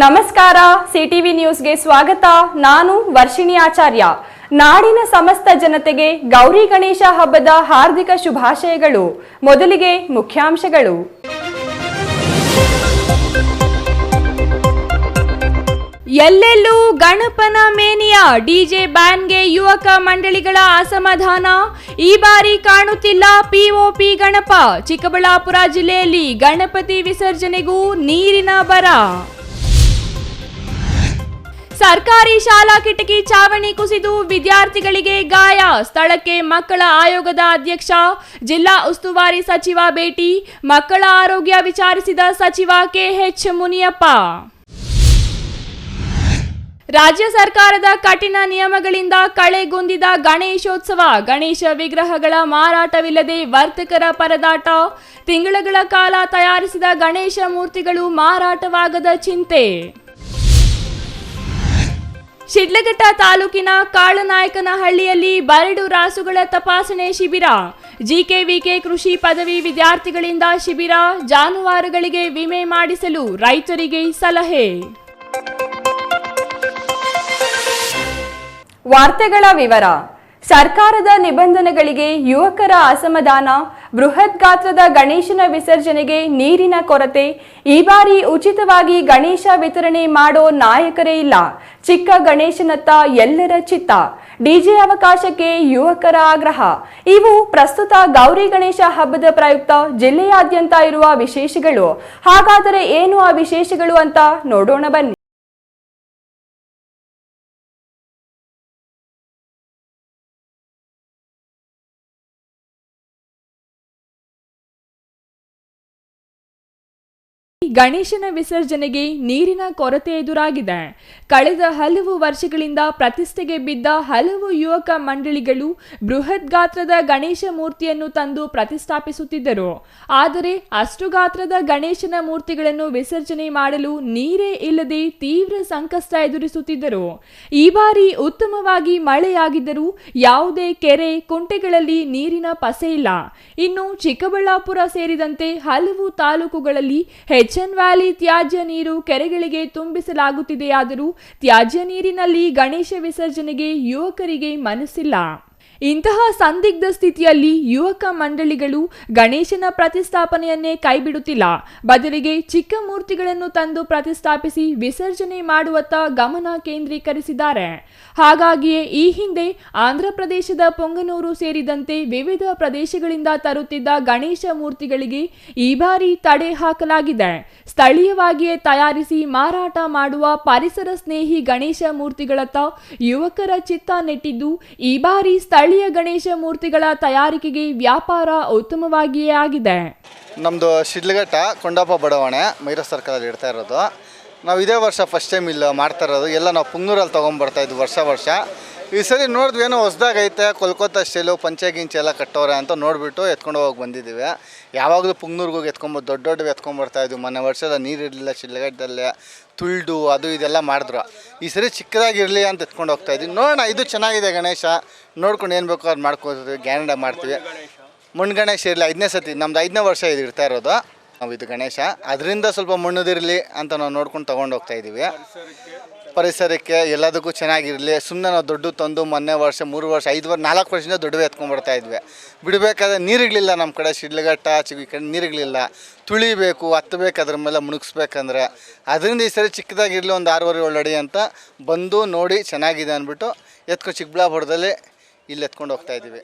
ನಮಸ್ಕಾರ, ಸಿಟಿವಿ ನ್ಯೂಸ್ಗೆ ಸ್ವಾಗತ. ನಾನು ವರ್ಷಿಣಿ ಆಚಾರ್ಯ. ನಾಡಿನ ಸಮಸ್ತ ಜನತೆಗೆ ಗೌರಿ ಗಣೇಶ ಹಬ್ಬದ ಹಾರ್ದಿಕ ಶುಭಾಶಯಗಳು. ಮೊದಲಿಗೆ ಮುಖ್ಯಾಂಶಗಳು. ಎಲ್ಲೆಲ್ಲೂ ಗಣಪನ ಮೇನಿಯಾ, ಡಿಜೆ ಬ್ಯಾನ್ಗೆ ಯುವಕ ಮಂಡಳಿಗಳ ಅಸಮಾಧಾನ. ಈ ಬಾರಿ ಕಾಣುತ್ತಿಲ್ಲ ಪಿಒಪಿ ಗಣಪ. ಚಿಕ್ಕಬಳ್ಳಾಪುರ ಜಿಲ್ಲೆಯಲ್ಲಿ ಗಣಪತಿ ವಿಸರ್ಜನೆಗೂ ನೀರಿನ ಬರ. ಸರ್ಕಾರಿ ಶಾಲಾ ಕಿಟಕಿ ಚಾವಣಿ ಕುಸಿದು ವಿದ್ಯಾರ್ಥಿಗಳಿಗೆ ಗಾಯ. ಸ್ಥಳಕ್ಕೆ ಮಕ್ಕಳ ಆಯೋಗದ ಅಧ್ಯಕ್ಷ, ಜಿಲ್ಲಾ ಉಸ್ತುವಾರಿ ಸಚಿವ ಭೇಟಿ. ಮಕ್ಕಳ ಆರೋಗ್ಯ ವಿಚಾರಿಸಿದ ಸಚಿವ ಕೆಎಚ್ ಮುನಿಯಪ್ಪ. ರಾಜ್ಯ ಸರ್ಕಾರದ ಕಠಿಣ ನಿಯಮಗಳಿಂದ ಕಳೆಗುಂದಿದ ಗಣೇಶೋತ್ಸವ. ಗಣೇಶ ವಿಗ್ರಹಗಳ ಮಾರಾಟವಿಲ್ಲದೆ ವರ್ತಕರ ಪರದಾಟ. ತಿಂಗಳುಗಳ ಕಾಲ ತಯಾರಿಸಿದ ಗಣೇಶ ಮೂರ್ತಿಗಳು ಮಾರಾಟವಾಗದ ಚಿಂತೆ. ಶಿಡ್ಲಘಟ್ಟ ತಾಲೂಕಿನ ಕಾಳನಾಯಕನಹಳ್ಳಿಯಲ್ಲಿ ಬರಡು ರಾಸುಗಳ ತಪಾಸಣೆ ಶಿಬಿರ. ಜಿಕೆವಿಕೆ ಕೃಷಿ ಪದವಿ ವಿದ್ಯಾರ್ಥಿಗಳಿಂದ ಶಿಬಿರ. ಜಾನುವಾರುಗಳಿಗೆ ವಿಮೆ ಮಾಡಿಸಲು ರೈತರಿಗೆ ಸಲಹೆ. ವಾರ್ತೆಗಳ ವಿವರ. ಸರ್ಕಾರದ ನಿಬಂಧನೆಗಳಿಗೆ ಯುವಕರ ಅಸಮಾಧಾನ. ಬೃಹತ್ ಗಾತ್ರದ ಗಣೇಶನ ವಿಸರ್ಜನೆಗೆ ನೀರಿನ ಕೊರತೆ. ಈ ಬಾರಿ ಉಚಿತವಾಗಿ ಗಣೇಶ ವಿತರಣೆ ಮಾಡೋ ನಾಯಕರೇ ಇಲ್ಲ. ಚಿಕ್ಕ ಗಣೇಶನತ್ತ ಎಲ್ಲರ ಚಿತ್ತ. ಡಿಜೆ ಅವಕಾಶಕ್ಕೆ ಯುವಕರ ಆಗ್ರಹ. ಇವು ಪ್ರಸ್ತುತ ಗೌರಿ ಗಣೇಶ ಹಬ್ಬದ ಪ್ರಯುಕ್ತ ಜಿಲ್ಲೆಯಾದ್ಯಂತ ಇರುವ ವಿಶೇಷಗಳು. ಹಾಗಾದರೆ ಏನು ಆ ವಿಶೇಷಗಳು ಅಂತ ನೋಡೋಣ ಬನ್ನಿ. ಗಣೇಶನ ವಿಸರ್ಜನೆಗೆ ನೀರಿನ ಕೊರತೆ ಎದುರಾಗಿದೆ. ಕಳೆದ ಹಲವು ವರ್ಷಗಳಿಂದ ಪ್ರತಿಷ್ಠೆಗೆ ಬಿದ್ದ ಹಲವು ಯುವಕ ಮಂಡಳಿಗಳು ಬೃಹತ್ ಗಾತ್ರದ ಗಣೇಶ ಮೂರ್ತಿಯನ್ನು ತಂದು ಪ್ರತಿಷ್ಠಾಪಿಸುತ್ತಿದ್ದರು. ಆದರೆ ಅಷ್ಟು ಗಾತ್ರದ ಗಣೇಶನ ಮೂರ್ತಿಗಳನ್ನು ವಿಸರ್ಜನೆ ಮಾಡಲು ನೀರೇ ಇಲ್ಲದೆ ತೀವ್ರ ಸಂಕಷ್ಟ ಎದುರಿಸುತ್ತಿದ್ದರು. ಈ ಬಾರಿ ಉತ್ತಮವಾಗಿ ಮಳೆಯಾಗಿದ್ದರೂ ಯಾವುದೇ ಕೆರೆ ಕುಂಟೆಗಳಲ್ಲಿ ನೀರಿನ ಪಸೆ ಇಲ್ಲ. ಇನ್ನು ಚಿಕ್ಕಬಳ್ಳಾಪುರ ಸೇರಿದಂತೆ ಹಲವು ತಾಲೂಕುಗಳಲ್ಲಿ ವ್ಯಾಲಿ ತ್ಯಾಜ್ಯ ನೀರು ಕೆರೆಗಳಿಗೆ ತುಂಬಿಸಲಾಗುತ್ತಿದೆಯಾದರೂ ತ್ಯಾಜ್ಯ ನೀರಿನಲ್ಲಿ ಗಣೇಶ ವಿಸರ್ಜನೆಗೆ ಯುವಕರಿಗೆ ಮನಸ್ಸಿಲ್ಲ. ಇಂತಹ ಸಂದಿಗ್ಧ ಸ್ಥಿತಿಯಲ್ಲಿ ಯುವಕ ಮಂಡಳಿಗಳು ಗಣೇಶನ ಪ್ರತಿಷ್ಠಾಪನೆಯನ್ನೇ ಕೈಬಿಡುತ್ತಿಲ್ಲ. ಬದಲಿಗೆ ಚಿಕ್ಕ ಮೂರ್ತಿಗಳನ್ನು ತಂದು ಪ್ರತಿಷ್ಠಾಪಿಸಿ ವಿಸರ್ಜನೆ ಮಾಡುವತ್ತ ಗಮನ ಕೇಂದ್ರೀಕರಿಸಿದ್ದಾರೆ. ಹಾಗಾಗಿಯೇ ಈ ಹಿಂದೆ ಆಂಧ್ರಪ್ರದೇಶದ ಪೊಂಗನೂರು ಸೇರಿದಂತೆ ವಿವಿಧ ಪ್ರದೇಶಗಳಿಂದ ತರುತ್ತಿದ್ದ ಗಣೇಶ ಮೂರ್ತಿಗಳಿಗೆ ಈ ಬಾರಿ ತಡೆ ಹಾಕಲಾಗಿದೆ. ಸ್ಥಳೀಯವಾಗಿಯೇ ತಯಾರಿಸಿ ಮಾರಾಟ ಮಾಡುವ ಪರಿಸರ ಸ್ನೇಹಿ ಗಣೇಶ ಮೂರ್ತಿಗಳತ್ತ ಯುವಕರ ಚಿತ್ತ ನೆಟ್ಟಿದ್ದು ಈ ಬಾರಿ ಸ್ಥಳೀಯ ಗಣೇಶ ಮೂರ್ತಿಗಳ ತಯಾರಿಕೆಗೆ ವ್ಯಾಪಾರ ಉತ್ತಮವಾಗಿಯೇ ಆಗಿದೆ. ನಮ್ಮದು ಶಿಡ್ಲಘಟ್ಟ ಕೊಂಡಪ್ಪ ಬಡಾವಣೆ ಮೈರಾ ಸರ್ಕಲಲ್ಲಿ ಇಡ್ತಾ ಇರೋದು. ನಾವು ಇದೇ ವರ್ಷ ಫಸ್ಟ್ ಟೈಮ್ ಇಲ್ಲಿ ಮಾಡ್ತಾ ಇರೋದು. ಎಲ್ಲ ನಾವು ಪುಂಗನೂರಲ್ಲಿ ತೊಗೊಂಬರ್ತಾ ಇದ್ವಿ ವರ್ಷ. ಈ ಸರಿ ನೋಡಿದ್ವಿ ಏನೋ ಹೊಸ್ದಾಗೈತೆ, ಕೋಲ್ಕತ್ತಾ ಸ್ಟೈಲು ಪಂಚೆ ಗಿಂಚೆ ಎಲ್ಲ ಕಟ್ಟೋರೆ ಅಂತ ನೋಡಿಬಿಟ್ಟು ಎತ್ಕೊಂಡು ಹೋಗಿ ಬಂದಿದ್ದೀವಿ. ಯಾವಾಗಲೂ ಪುಂಗನೂರ್ಗೆ ಹೋಗಿ ಎತ್ಕೊಂಬೋದು, ದೊಡ್ಡ ಎತ್ಕೊಂಬರ್ತಾಯಿದ್ವಿ. ಮೊನ್ನೆ ವರ್ಷದ ನೀರಿರಲಿಲ್ಲ ಶಿಡ್ಲಘಟ್ಟದಲ್ಲೇ, ತುಳ್ದು ಅದು ಇದೆಲ್ಲ ಮಾಡಿದ್ರು. ಈ ಸರಿ ಚಿಕ್ಕದಾಗಿರಲಿ ಅಂತ ಎತ್ಕೊಂಡು ಹೋಗ್ತಾಯಿದ್ವಿ. ನೋಡೋಣ, ಇದು ಚೆನ್ನಾಗಿದೆ ಗಣೇಶ, ನೋಡ್ಕೊಂಡು ಏನು ಬೇಕೋ ಅದು ಮಾಡ್ಕೋತೀವಿ, ಗ್ಯಾರಂಟಿ ಮಾಡ್ತೀವಿ. ಮಣ್ಣು ಗಣೇಶ ಇರಲಿ, 5ನೇ ಸತಿ, ನಮ್ದು 5ನೇ ವರ್ಷ ಇದು ಇರ್ತಾ ಇರೋದು. ನಾವು ಇದು ಗಣೇಶ ಅದರಿಂದ ಸ್ವಲ್ಪ ಮಣ್ಣುದಿರಲಿ ಅಂತ ನಾವು ನೋಡ್ಕೊಂಡು ತೊಗೊಂಡು ಹೋಗ್ತಾಯಿದ್ದೀವಿ. ಪರಿಸರಕ್ಕೆ ಎಲ್ಲದಕ್ಕೂ ಚೆನ್ನಾಗಿರಲಿ. ಸುಮ್ಮನೆ ನಾವು ದೊಡ್ಡ ತಂದು ಮೊನ್ನೆ ವರ್ಷ 3 ವರ್ಷ 4 ವರ್ಷದಿಂದ ದೊಡ್ಡವೇ ಎತ್ಕೊಂಡ್ಬರ್ತಾ ಇದ್ವಿ. ಬಿಡಬೇಕಾದ್ರೆ ನೀರಿರಲಿಲ್ಲ ನಮ್ಮ ಕಡೆ, ಶಿಡ್ಲಘಟ್ಟ ಈ ಕಡೆ ನೀರಿರಲಿಲ್ಲ. ತುಳಿಬೇಕು, ಹತ್ತಬೇಕು, ಅದ್ರ ಮೇಲೆ ಮುಣುಗಿಸ್ಬೇಕಂದ್ರೆ. ಅದರಿಂದ ಈ ಸರಿ ಚಿಕ್ಕದಾಗಿರಲಿ, ಒಂದು 6-7 ಅಡಿ ಅಂತ ಬಂದು ನೋಡಿ ಚೆನ್ನಾಗಿದೆ ಅಂದ್ಬಿಟ್ಟು ಚಿಕ್ಕಬಳ್ಳಾಪುರದಲ್ಲಿ ಇಲ್ಲಿ ಎತ್ಕೊಂಡು ಹೋಗ್ತಾಯಿದ್ದೀವಿ.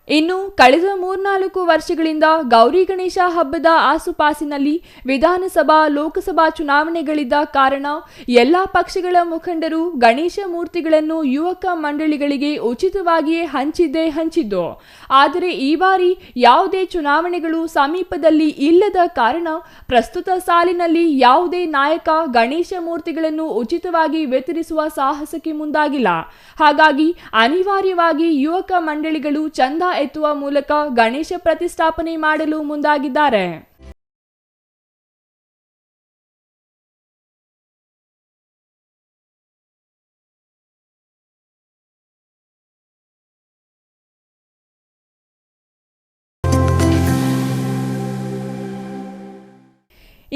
ಇನ್ನು ಕಳೆದ 3-4 ವರ್ಷಗಳಿಂದ ಗೌರಿ ಗಣೇಶ ಹಬ್ಬದ ಆಸುಪಾಸಿನಲ್ಲಿ ವಿಧಾನಸಭಾ ಲೋಕಸಭಾ ಚುನಾವಣೆಗಳಿದ್ದ ಕಾರಣ ಎಲ್ಲಾ ಪಕ್ಷಗಳ ಮುಖಂಡರು ಗಣೇಶ ಮೂರ್ತಿಗಳನ್ನು ಯುವಕ ಮಂಡಳಿಗಳಿಗೆ ಉಚಿತವಾಗಿಯೇ ಹಂಚಿದ್ದು. ಆದರೆ ಈ ಬಾರಿ ಯಾವುದೇ ಚುನಾವಣೆಗಳು ಸಮೀಪದಲ್ಲಿ ಇಲ್ಲದ ಕಾರಣ ಪ್ರಸ್ತುತ ಸಾಲಿನಲ್ಲಿ ಯಾವುದೇ ನಾಯಕ ಗಣೇಶ ಮೂರ್ತಿಗಳನ್ನು ಉಚಿತವಾಗಿ ವಿತರಿಸುವ ಸಾಹಸಕ್ಕೆ ಮುಂದಾಗಿಲ್ಲ. ಹಾಗಾಗಿ ಅನಿವಾರ್ಯವಾಗಿ ಯುವಕ ಮಂಡಳಿಗಳು ಚಂದ ಎತ್ತುವ ಮೂಲಕ ಗಣೇಶ ಪ್ರತಿಷ್ಠಾಪನೆ ಮಾಡಲು ಮುಂದಾಗಿದ್ದಾರೆ.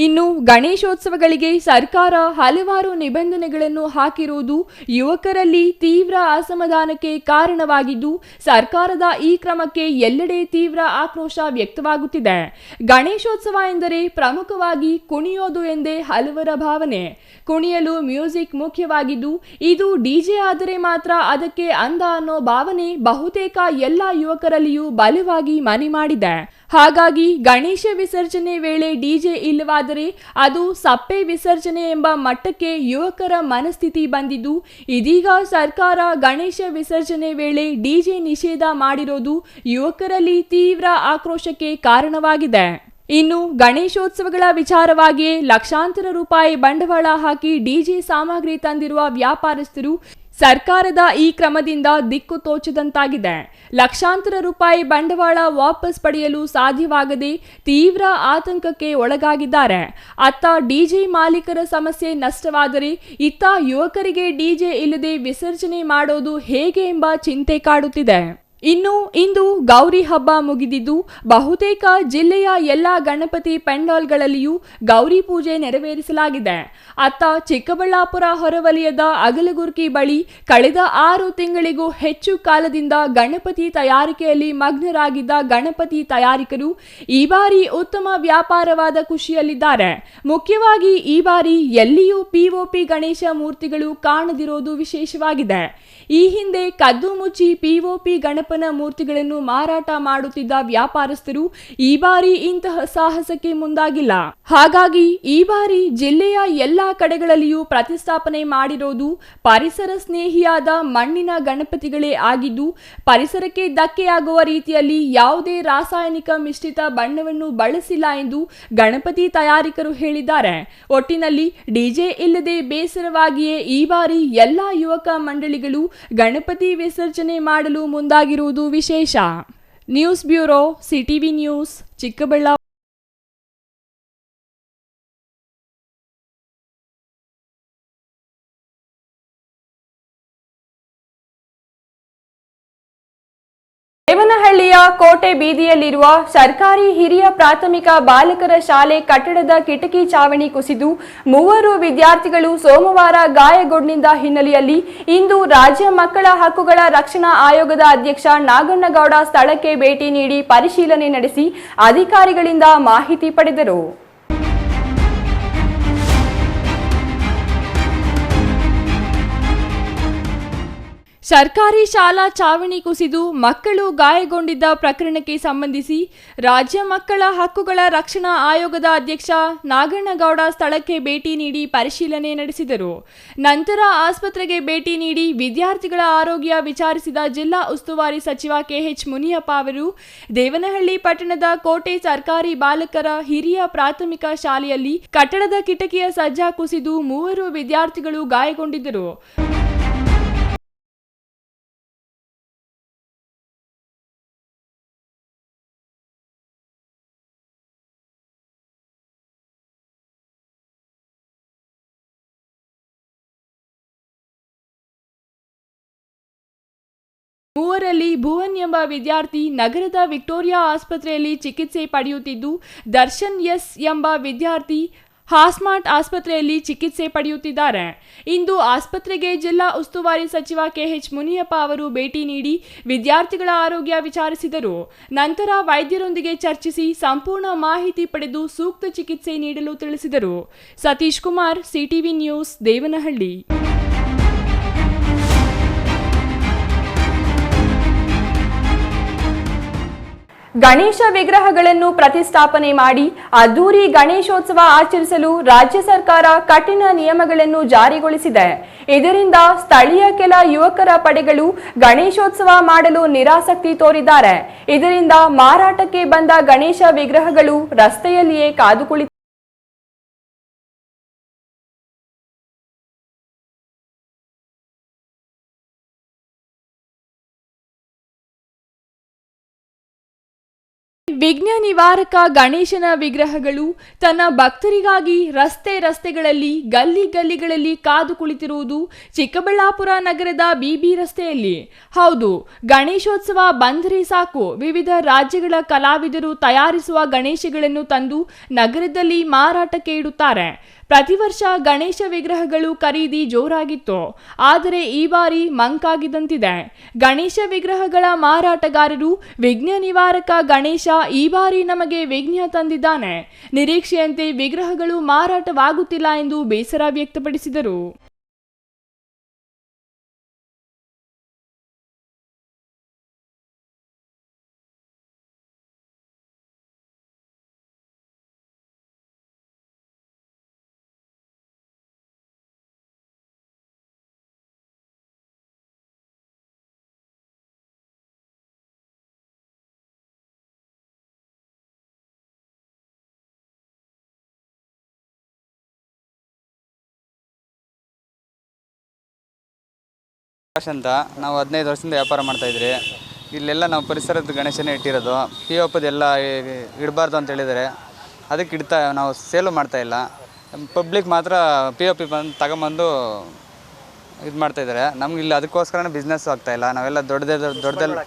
ಇನ್ನು ಗಣೇಶೋತ್ಸವಗಳಿಗೆ ಸರ್ಕಾರ ಹಲವಾರು ನಿಬಂಧನೆಗಳನ್ನು ಹಾಕಿರುವುದು ಯುವಕರಲ್ಲಿ ತೀವ್ರ ಅಸಮಾಧಾನಕ್ಕೆ ಕಾರಣವಾಗಿದ್ದು, ಸರ್ಕಾರದ ಈ ಕ್ರಮಕ್ಕೆ ಎಲ್ಲೆಡೆ ತೀವ್ರ ಆಕ್ರೋಶ ವ್ಯಕ್ತವಾಗುತ್ತಿದೆ. ಗಣೇಶೋತ್ಸವ ಎಂದರೆ ಪ್ರಮುಖವಾಗಿ ಕುಣಿಯೋದು ಎಂದೇ ಹಲವರ ಭಾವನೆ. ಕುಣಿಯಲು ಮ್ಯೂಸಿಕ್ ಮುಖ್ಯವಾಗಿದ್ದು, ಇದು ಡಿಜೆ ಆದರೆ ಮಾತ್ರ ಅದಕ್ಕೆ ಅಂದ ಅನ್ನೋ ಭಾವನೆ ಬಹುತೇಕ ಎಲ್ಲ ಯುವಕರಲ್ಲಿಯೂ ಬಲವಾಗಿ ಮನೆ ಮಾಡಿದೆ. ಹಾಗಾಗಿ ಗಣೇಶ ವಿಸರ್ಜನೆ ವೇಳೆ ಡಿಜೆ ಇಲ್ಲವಾದರೆ ಅದು ಸಪ್ಪೆ ವಿಸರ್ಜನೆ ಎಂಬ ಮಟ್ಟಕ್ಕೆ ಯುವಕರ ಮನಸ್ಥಿತಿ ಬಂದಿದ್ದು, ಇದೀಗ ಸರ್ಕಾರ ಗಣೇಶ ವಿಸರ್ಜನೆ ವೇಳೆ ಡಿಜೆ ನಿಷೇಧ ಮಾಡಿರೋದು ಯುವಕರಲ್ಲಿ ತೀವ್ರ ಆಕ್ರೋಶಕ್ಕೆ ಕಾರಣವಾಗಿದೆ. ಇನ್ನು ಗಣೇಶೋತ್ಸವಗಳ ವಿಚಾರವಾಗಿಯೇ ಲಕ್ಷಾಂತರ ರೂಪಾಯಿ ಬಂಡವಾಳ ಹಾಕಿ ಡಿಜೆ ಸಾಮಗ್ರಿ ತಂದಿರುವ ವ್ಯಾಪಾರಸ್ಥರು ಸರ್ಕಾರದ ಈ ಕ್ರಮದಿಂದ ದಿಕ್ಕು ತೋಚದಂತಾಗಿದೆ. ಲಕ್ಷಾಂತರ ರೂಪಾಯಿ ಬಂಡವಾಳ ವಾಪಸ್ ಪಡೆಯಲು ಸಾಧ್ಯವಾಗದೆ ತೀವ್ರ ಆತಂಕಕ್ಕೆ ಒಳಗಾಗಿದ್ದಾರೆ. ಅತ್ತ ಡಿಜೆ ಮಾಲೀಕರ ಸಮಸ್ಯೆ ನಷ್ಟವಾದರೆ ಇತ್ತ ಯುವಕರಿಗೆ ಡಿಜೆ ಇಲ್ಲದೆ ವಿಸರ್ಜನೆ ಮಾಡೋದು ಹೇಗೆ ಎಂಬ ಚಿಂತೆ ಕಾಡುತ್ತಿದೆ. ಇನ್ನು ಇಂದು ಗೌರಿ ಹಬ್ಬ ಮುಗಿದಿದ್ದು, ಬಹುತೇಕ ಜಿಲ್ಲೆಯ ಎಲ್ಲ ಗಣಪತಿ ಪೆಂಡಾಲ್ಗಳಲ್ಲಿಯೂ ಗೌರಿ ಪೂಜೆ ನೆರವೇರಿಸಲಾಗಿದೆ. ಅತ್ತ ಚಿಕ್ಕಬಳ್ಳಾಪುರ ಹೊರವಲಯದ ಅಗಲಗುರ್ಕಿ ಬಳಿ ಕಳೆದ 6 ತಿಂಗಳಿಗೂ ಹೆಚ್ಚು ಕಾಲದಿಂದ ಗಣಪತಿ ತಯಾರಿಕೆಯಲ್ಲಿ ಮಗ್ನರಾಗಿದ್ದ ಗಣಪತಿ ತಯಾರಿಕರು ಈ ಬಾರಿ ಉತ್ತಮ ವ್ಯಾಪಾರವಾದ ಖುಷಿಯಲ್ಲಿದ್ದಾರೆ. ಮುಖ್ಯವಾಗಿ ಈ ಬಾರಿ ಎಲ್ಲಿಯೂ ಪಿಒಪಿ ಗಣೇಶ ಮೂರ್ತಿಗಳು ಕಾಣದಿರೋದು ವಿಶೇಷವಾಗಿದೆ. ಈ ಹಿಂದೆ ಕದ್ದು ಮುಚ್ಚಿ ಪಿಒಪಿ ಗಣಪನ ಮೂರ್ತಿಗಳನ್ನು ಮಾರಾಟ ಮಾಡುತ್ತಿದ್ದ ವ್ಯಾಪಾರಸ್ಥರು ಈ ಬಾರಿ ಇಂತಹ ಸಾಹಸಕ್ಕೆ ಮುಂದಾಗಿಲ್ಲ. ಹಾಗಾಗಿ ಈ ಬಾರಿ ಜಿಲ್ಲೆಯ ಎಲ್ಲಾ ಕಡೆಗಳಲ್ಲಿಯೂ ಪ್ರತಿಷ್ಠಾಪನೆ ಮಾಡಿರೋದು ಪರಿಸರ ಸ್ನೇಹಿಯಾದ ಮಣ್ಣಿನ ಗಣಪತಿಗಳೇ ಆಗಿದ್ದು, ಪರಿಸರಕ್ಕೆ ಧಕ್ಕೆಯಾಗುವ ರೀತಿಯಲ್ಲಿ ಯಾವುದೇ ರಾಸಾಯನಿಕ ಮಿಶ್ರಿತ ಬಣ್ಣವನ್ನು ಬಳಸಿಲ್ಲ ಎಂದು ಗಣಪತಿ ತಯಾರಿಕರು ಹೇಳಿದ್ದಾರೆ. ಒಟ್ಟಿನಲ್ಲಿ ಡಿಜೆ ಇಲ್ಲದೆ ಬೇಸರವಾಗಿಯೇ ಈ ಬಾರಿ ಎಲ್ಲಾ ಯುವಕ ಮಂಡಳಿಗಳು ಗಣಪತಿ ವಿಸರ್ಜನೆ ಮಾಡಲು ಮುಂದಾಗಿರುವುದು ವಿಶೇಷ. News bureau, CTV news, Chikkaballapur. ದೇವನಹಳ್ಳಿಯ ಕೋಟೆ ಬೀದಿಯಲ್ಲಿರುವ ಸರ್ಕಾರಿ ಹಿರಿಯ ಪ್ರಾಥಮಿಕ ಬಾಲಕರ ಶಾಲೆ ಕಟ್ಟಡದ ಕಿಟಕಿ ಚಾವಣಿ ಕುಸಿದು 3 ವಿದ್ಯಾರ್ಥಿಗಳು ಸೋಮವಾರ ಗಾಯಗೊಂಡಿದ್ದ ಹಿನ್ನೆಲೆಯಲ್ಲಿ ಇಂದು ರಾಜ್ಯ ಮಕ್ಕಳ ಹಕ್ಕುಗಳ ರಕ್ಷಣಾ ಆಯೋಗದ ಅಧ್ಯಕ್ಷ ನಾಗಣ್ಣಗೌಡ ಸ್ಥಳಕ್ಕೆ ಭೇಟಿ ನೀಡಿ ಪರಿಶೀಲನೆ ನಡೆಸಿ ಅಧಿಕಾರಿಗಳಿಂದ ಮಾಹಿತಿ ಪಡೆದರು. ಸರ್ಕಾರಿ ಶಾಲಾ ಚಾವಣಿ ಕುಸಿದು ಮಕ್ಕಳು ಗಾಯಗೊಂಡಿದ್ದ ಪ್ರಕರಣಕ್ಕೆ ಸಂಬಂಧಿಸಿ ರಾಜ್ಯ ಮಕ್ಕಳ ಹಕ್ಕುಗಳ ರಕ್ಷಣಾ ಆಯೋಗದ ಅಧ್ಯಕ್ಷ ನಾಗಣ್ಣಗೌಡ ಸ್ಥಳಕ್ಕೆ ಭೇಟಿ ನೀಡಿ ಪರಿಶೀಲನೆ ನಡೆಸಿದರು. ನಂತರ ಆಸ್ಪತ್ರೆಗೆ ಭೇಟಿ ನೀಡಿ ವಿದ್ಯಾರ್ಥಿಗಳ ಆರೋಗ್ಯ ವಿಚಾರಿಸಿದ ಜಿಲ್ಲಾ ಉಸ್ತುವಾರಿ ಸಚಿವ ಕೆಎಚ್ ಮುನಿಯಪ್ಪ ಅವರು ದೇವನಹಳ್ಳಿ ಪಟ್ಟಣದ ಕೋಟೆ ಸರ್ಕಾರಿ ಬಾಲಕರ ಹಿರಿಯ ಪ್ರಾಥಮಿಕ ಶಾಲೆಯಲ್ಲಿ ಕಟ್ಟಡದ ಕಿಟಕಿಯ ಸಜ್ಜಾ ಕುಸಿದು 3 ವಿದ್ಯಾರ್ಥಿಗಳು ಗಾಯಗೊಂಡಿದ್ದರು. ಮೂವರಲ್ಲಿ ಭುವನ್ ಎಂಬ ವಿದ್ಯಾರ್ಥಿ ನಗರದ ವಿಕ್ಟೋರಿಯಾ ಆಸ್ಪತ್ರೆಯಲ್ಲಿ ಚಿಕಿತ್ಸೆ ಪಡೆಯುತ್ತಿದ್ದು, ದರ್ಶನ್ ಎಸ್ ಎಂಬ ವಿದ್ಯಾರ್ಥಿ ಹಾಸ್ಮಾರ್ಟ್ ಆಸ್ಪತ್ರೆಯಲ್ಲಿ ಚಿಕಿತ್ಸೆ ಪಡೆಯುತ್ತಿದ್ದಾರೆ. ಇಂದು ಆಸ್ಪತ್ರೆಗೆ ಜಿಲ್ಲಾ ಉಸ್ತುವಾರಿ ಸಚಿವ ಕೆಎಚ್ ಮುನಿಯಪ್ಪ ಅವರು ಭೇಟಿ ನೀಡಿ ವಿದ್ಯಾರ್ಥಿಗಳ ಆರೋಗ್ಯ ವಿಚಾರಿಸಿದರು. ನಂತರ ವೈದ್ಯರೊಂದಿಗೆ ಚರ್ಚಿಸಿ ಸಂಪೂರ್ಣ ಮಾಹಿತಿ ಪಡೆದು ಸೂಕ್ತ ಚಿಕಿತ್ಸೆ ನೀಡಲು ತಿಳಿಸಿದರು. Satish Kumar, CTV news, Devanahalli. ಗಣೇಶ ವಿಗ್ರಹಗಳನ್ನು ಪ್ರತಿಷ್ಠಾಪನೆ ಮಾಡಿ ಅದ್ದೂರಿ ಗಣೇಶೋತ್ಸವ ಆಚರಿಸಲು ರಾಜ್ಯ ಸರ್ಕಾರ ಕಠಿಣ ನಿಯಮಗಳನ್ನು ಜಾರಿಗೊಳಿಸಿದೆ. ಇದರಿಂದ ಸ್ಥಳೀಯ ಕೆಲ ಯುವಕರ ಪಡೆಗಳು ಗಣೇಶೋತ್ಸವ ಮಾಡಲು ನಿರಾಸಕ್ತಿ ತೋರಿದ್ದಾರೆ. ಇದರಿಂದ ಮಾರಾಟಕ್ಕೆ ಬಂದ ಗಣೇಶ ವಿಗ್ರಹಗಳು ರಸ್ತೆಯಲ್ಲಿಯೇ ಕಾದು ಕುಳಿತಿವೆ. ವಿಘ್ನ ನಿವಾರಕ ಗಣೇಶನ ವಿಗ್ರಹಗಳು ತನ್ನ ಭಕ್ತರಿಗಾಗಿ ರಸ್ತೆಗಳಲ್ಲಿ ಗಲ್ಲಿಗಳಲ್ಲಿ ಕಾದು ಕುಳಿತಿರುವುದು ಚಿಕ್ಕಬಳ್ಳಾಪುರ ನಗರದ ಬಿಬಿ ರಸ್ತೆಯಲ್ಲಿ. ಹೌದು, ಗಣೇಶೋತ್ಸವ ಬಂದರೆ ಸಾಕು, ವಿವಿಧ ರಾಜ್ಯಗಳ ಕಲಾವಿದರು ತಯಾರಿಸುವ ಗಣೇಶಗಳನ್ನು ತಂದು ನಗರದಲ್ಲಿ ಮಾರಾಟಕ್ಕೆ ಇಡುತ್ತಾರೆ. ಪ್ರತಿ ವರ್ಷ ಗಣೇಶ ವಿಗ್ರಹಗಳು ಖರೀದಿ ಜೋರಾಗಿತ್ತು, ಆದರೆ ಈ ಬಾರಿ ಮಂಕಾಗಿದ್ದಂತಿದೆ. ಗಣೇಶ ವಿಗ್ರಹಗಳ ಮಾರಾಟಗಾರರು ವಿಘ್ನ ನಿವಾರಕ ಗಣೇಶ ಈ ಬಾರಿ ನಮಗೆ ವಿಘ್ನ ತಂದಿದ್ದಾನೆ, ನಿರೀಕ್ಷೆಯಂತೆ ವಿಗ್ರಹಗಳು ಮಾರಾಟವಾಗುತ್ತಿಲ್ಲ ಎಂದು ಬೇಸರ ವ್ಯಕ್ತಪಡಿಸಿದರು. ಅಂತ ನಾವು 15 ವರ್ಷದಿಂದ ವ್ಯಾಪಾರ ಮಾಡ್ತಾಯಿದ್ರಿ. ಇಲ್ಲೆಲ್ಲ ನಾವು ಪರಿಸರದ ಗಣೇಶನೇ ಇಟ್ಟಿರೋದು. POPದೆಲ್ಲ ಇಡಬಾರ್ದು ಅಂತ ಹೇಳಿದ್ದಾರೆ, ಅದಕ್ಕೆ ನಾವು ಸೇಲು ಮಾಡ್ತಾಯಿಲ್ಲ. ಪಬ್ಲಿಕ್ ಮಾತ್ರ POP ತಗೊಂಬಂದು ಇದು ಮಾಡ್ತಾಯಿದ್ದಾರೆ. ನಮ್ಗೆ ಇಲ್ಲಿ ಅದಕ್ಕೋಸ್ಕರನೇ ಬಿಸ್ನೆಸ್ ಆಗ್ತಾಯಿಲ್ಲ. ನಾವೆಲ್ಲ ದೊಡ್ಡದಲ್ಲಿ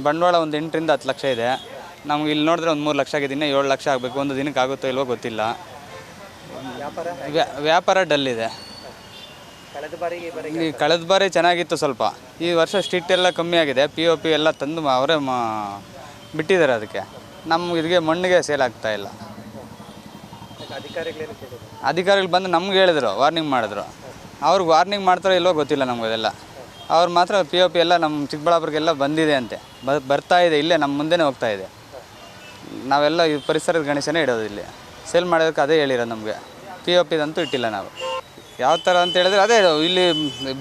ಬಂಡವಾಳ ಒಂದು 8 ರಿಂದ 10 ಲಕ್ಷ ಇದೆ. ನಮ್ಗೆ ಇಲ್ಲಿ ನೋಡಿದ್ರೆ ಒಂದು 3 ಲಕ್ಷ ಆಗಿದೆ, ಇನ್ನೂ 7 ಲಕ್ಷ ಆಗಬೇಕು. ಒಂದು ದಿನಕ್ಕೆ ಆಗುತ್ತೋ ಇಲ್ವೋ ಗೊತ್ತಿಲ್ಲ. ವ್ಯಾಪಾರ ಡಲ್ ಇದೆ. ಕಳೆದ ಬಾರಿ ಚೆನ್ನಾಗಿತ್ತು ಸ್ವಲ್ಪ. ಈ ವರ್ಷ ಸ್ಟ್ರೀಟ್ ಎಲ್ಲ ಕಮ್ಮಿ ಆಗಿದೆ. POP ಎಲ್ಲ ತಂದು ಅವರೇ ಬಿಟ್ಟಿದ್ದಾರೆ. ಅದಕ್ಕೆ ನಮ್ಮ ಇದಕ್ಕೆ ಮಣ್ಣಿಗೆ ಸೇಲ್ ಆಗ್ತಾ ಇಲ್ಲ. ಅಧಿಕಾರಿಗಳು ಬಂದು ನಮ್ಗೆ ಹೇಳಿದ್ರು, ವಾರ್ನಿಂಗ್ ಮಾಡಿದ್ರು. ಅವ್ರಿಗೆ ವಾರ್ನಿಂಗ್ ಮಾಡ್ತಾರೋ ಇಲ್ವೋ ಗೊತ್ತಿಲ್ಲ ನಮ್ಗೆ. ಅದೆಲ್ಲ ಅವ್ರು ಮಾತ್ರ POP ಎಲ್ಲ ನಮ್ಮ ಚಿಕ್ಕಬಳ್ಳಾಪುರಕ್ಕೆಲ್ಲ ಬಂದಿದೆ ಅಂತೆ, ಬರ್ತಾ ಇದೆ, ಇಲ್ಲೇ ನಮ್ಮ ಮುಂದೆನೇ ಹೋಗ್ತಾ ಇದೆ. ನಾವೆಲ್ಲ ಈ ಪರಿಸರದ ಗಣೇಶನೇ ಇಡೋದು. ಇಲ್ಲಿ ಸೇಲ್ ಮಾಡೋದಕ್ಕೆ ಅದೇ ಹೇಳಿರೋದು ನಮಗೆ. POPದಂತೂ ಇಟ್ಟಿಲ್ಲ ನಾವು. ಯಾವ ಥರ ಅಂತ ಹೇಳಿದ್ರೆ ಅದೇ ಇಲ್ಲಿ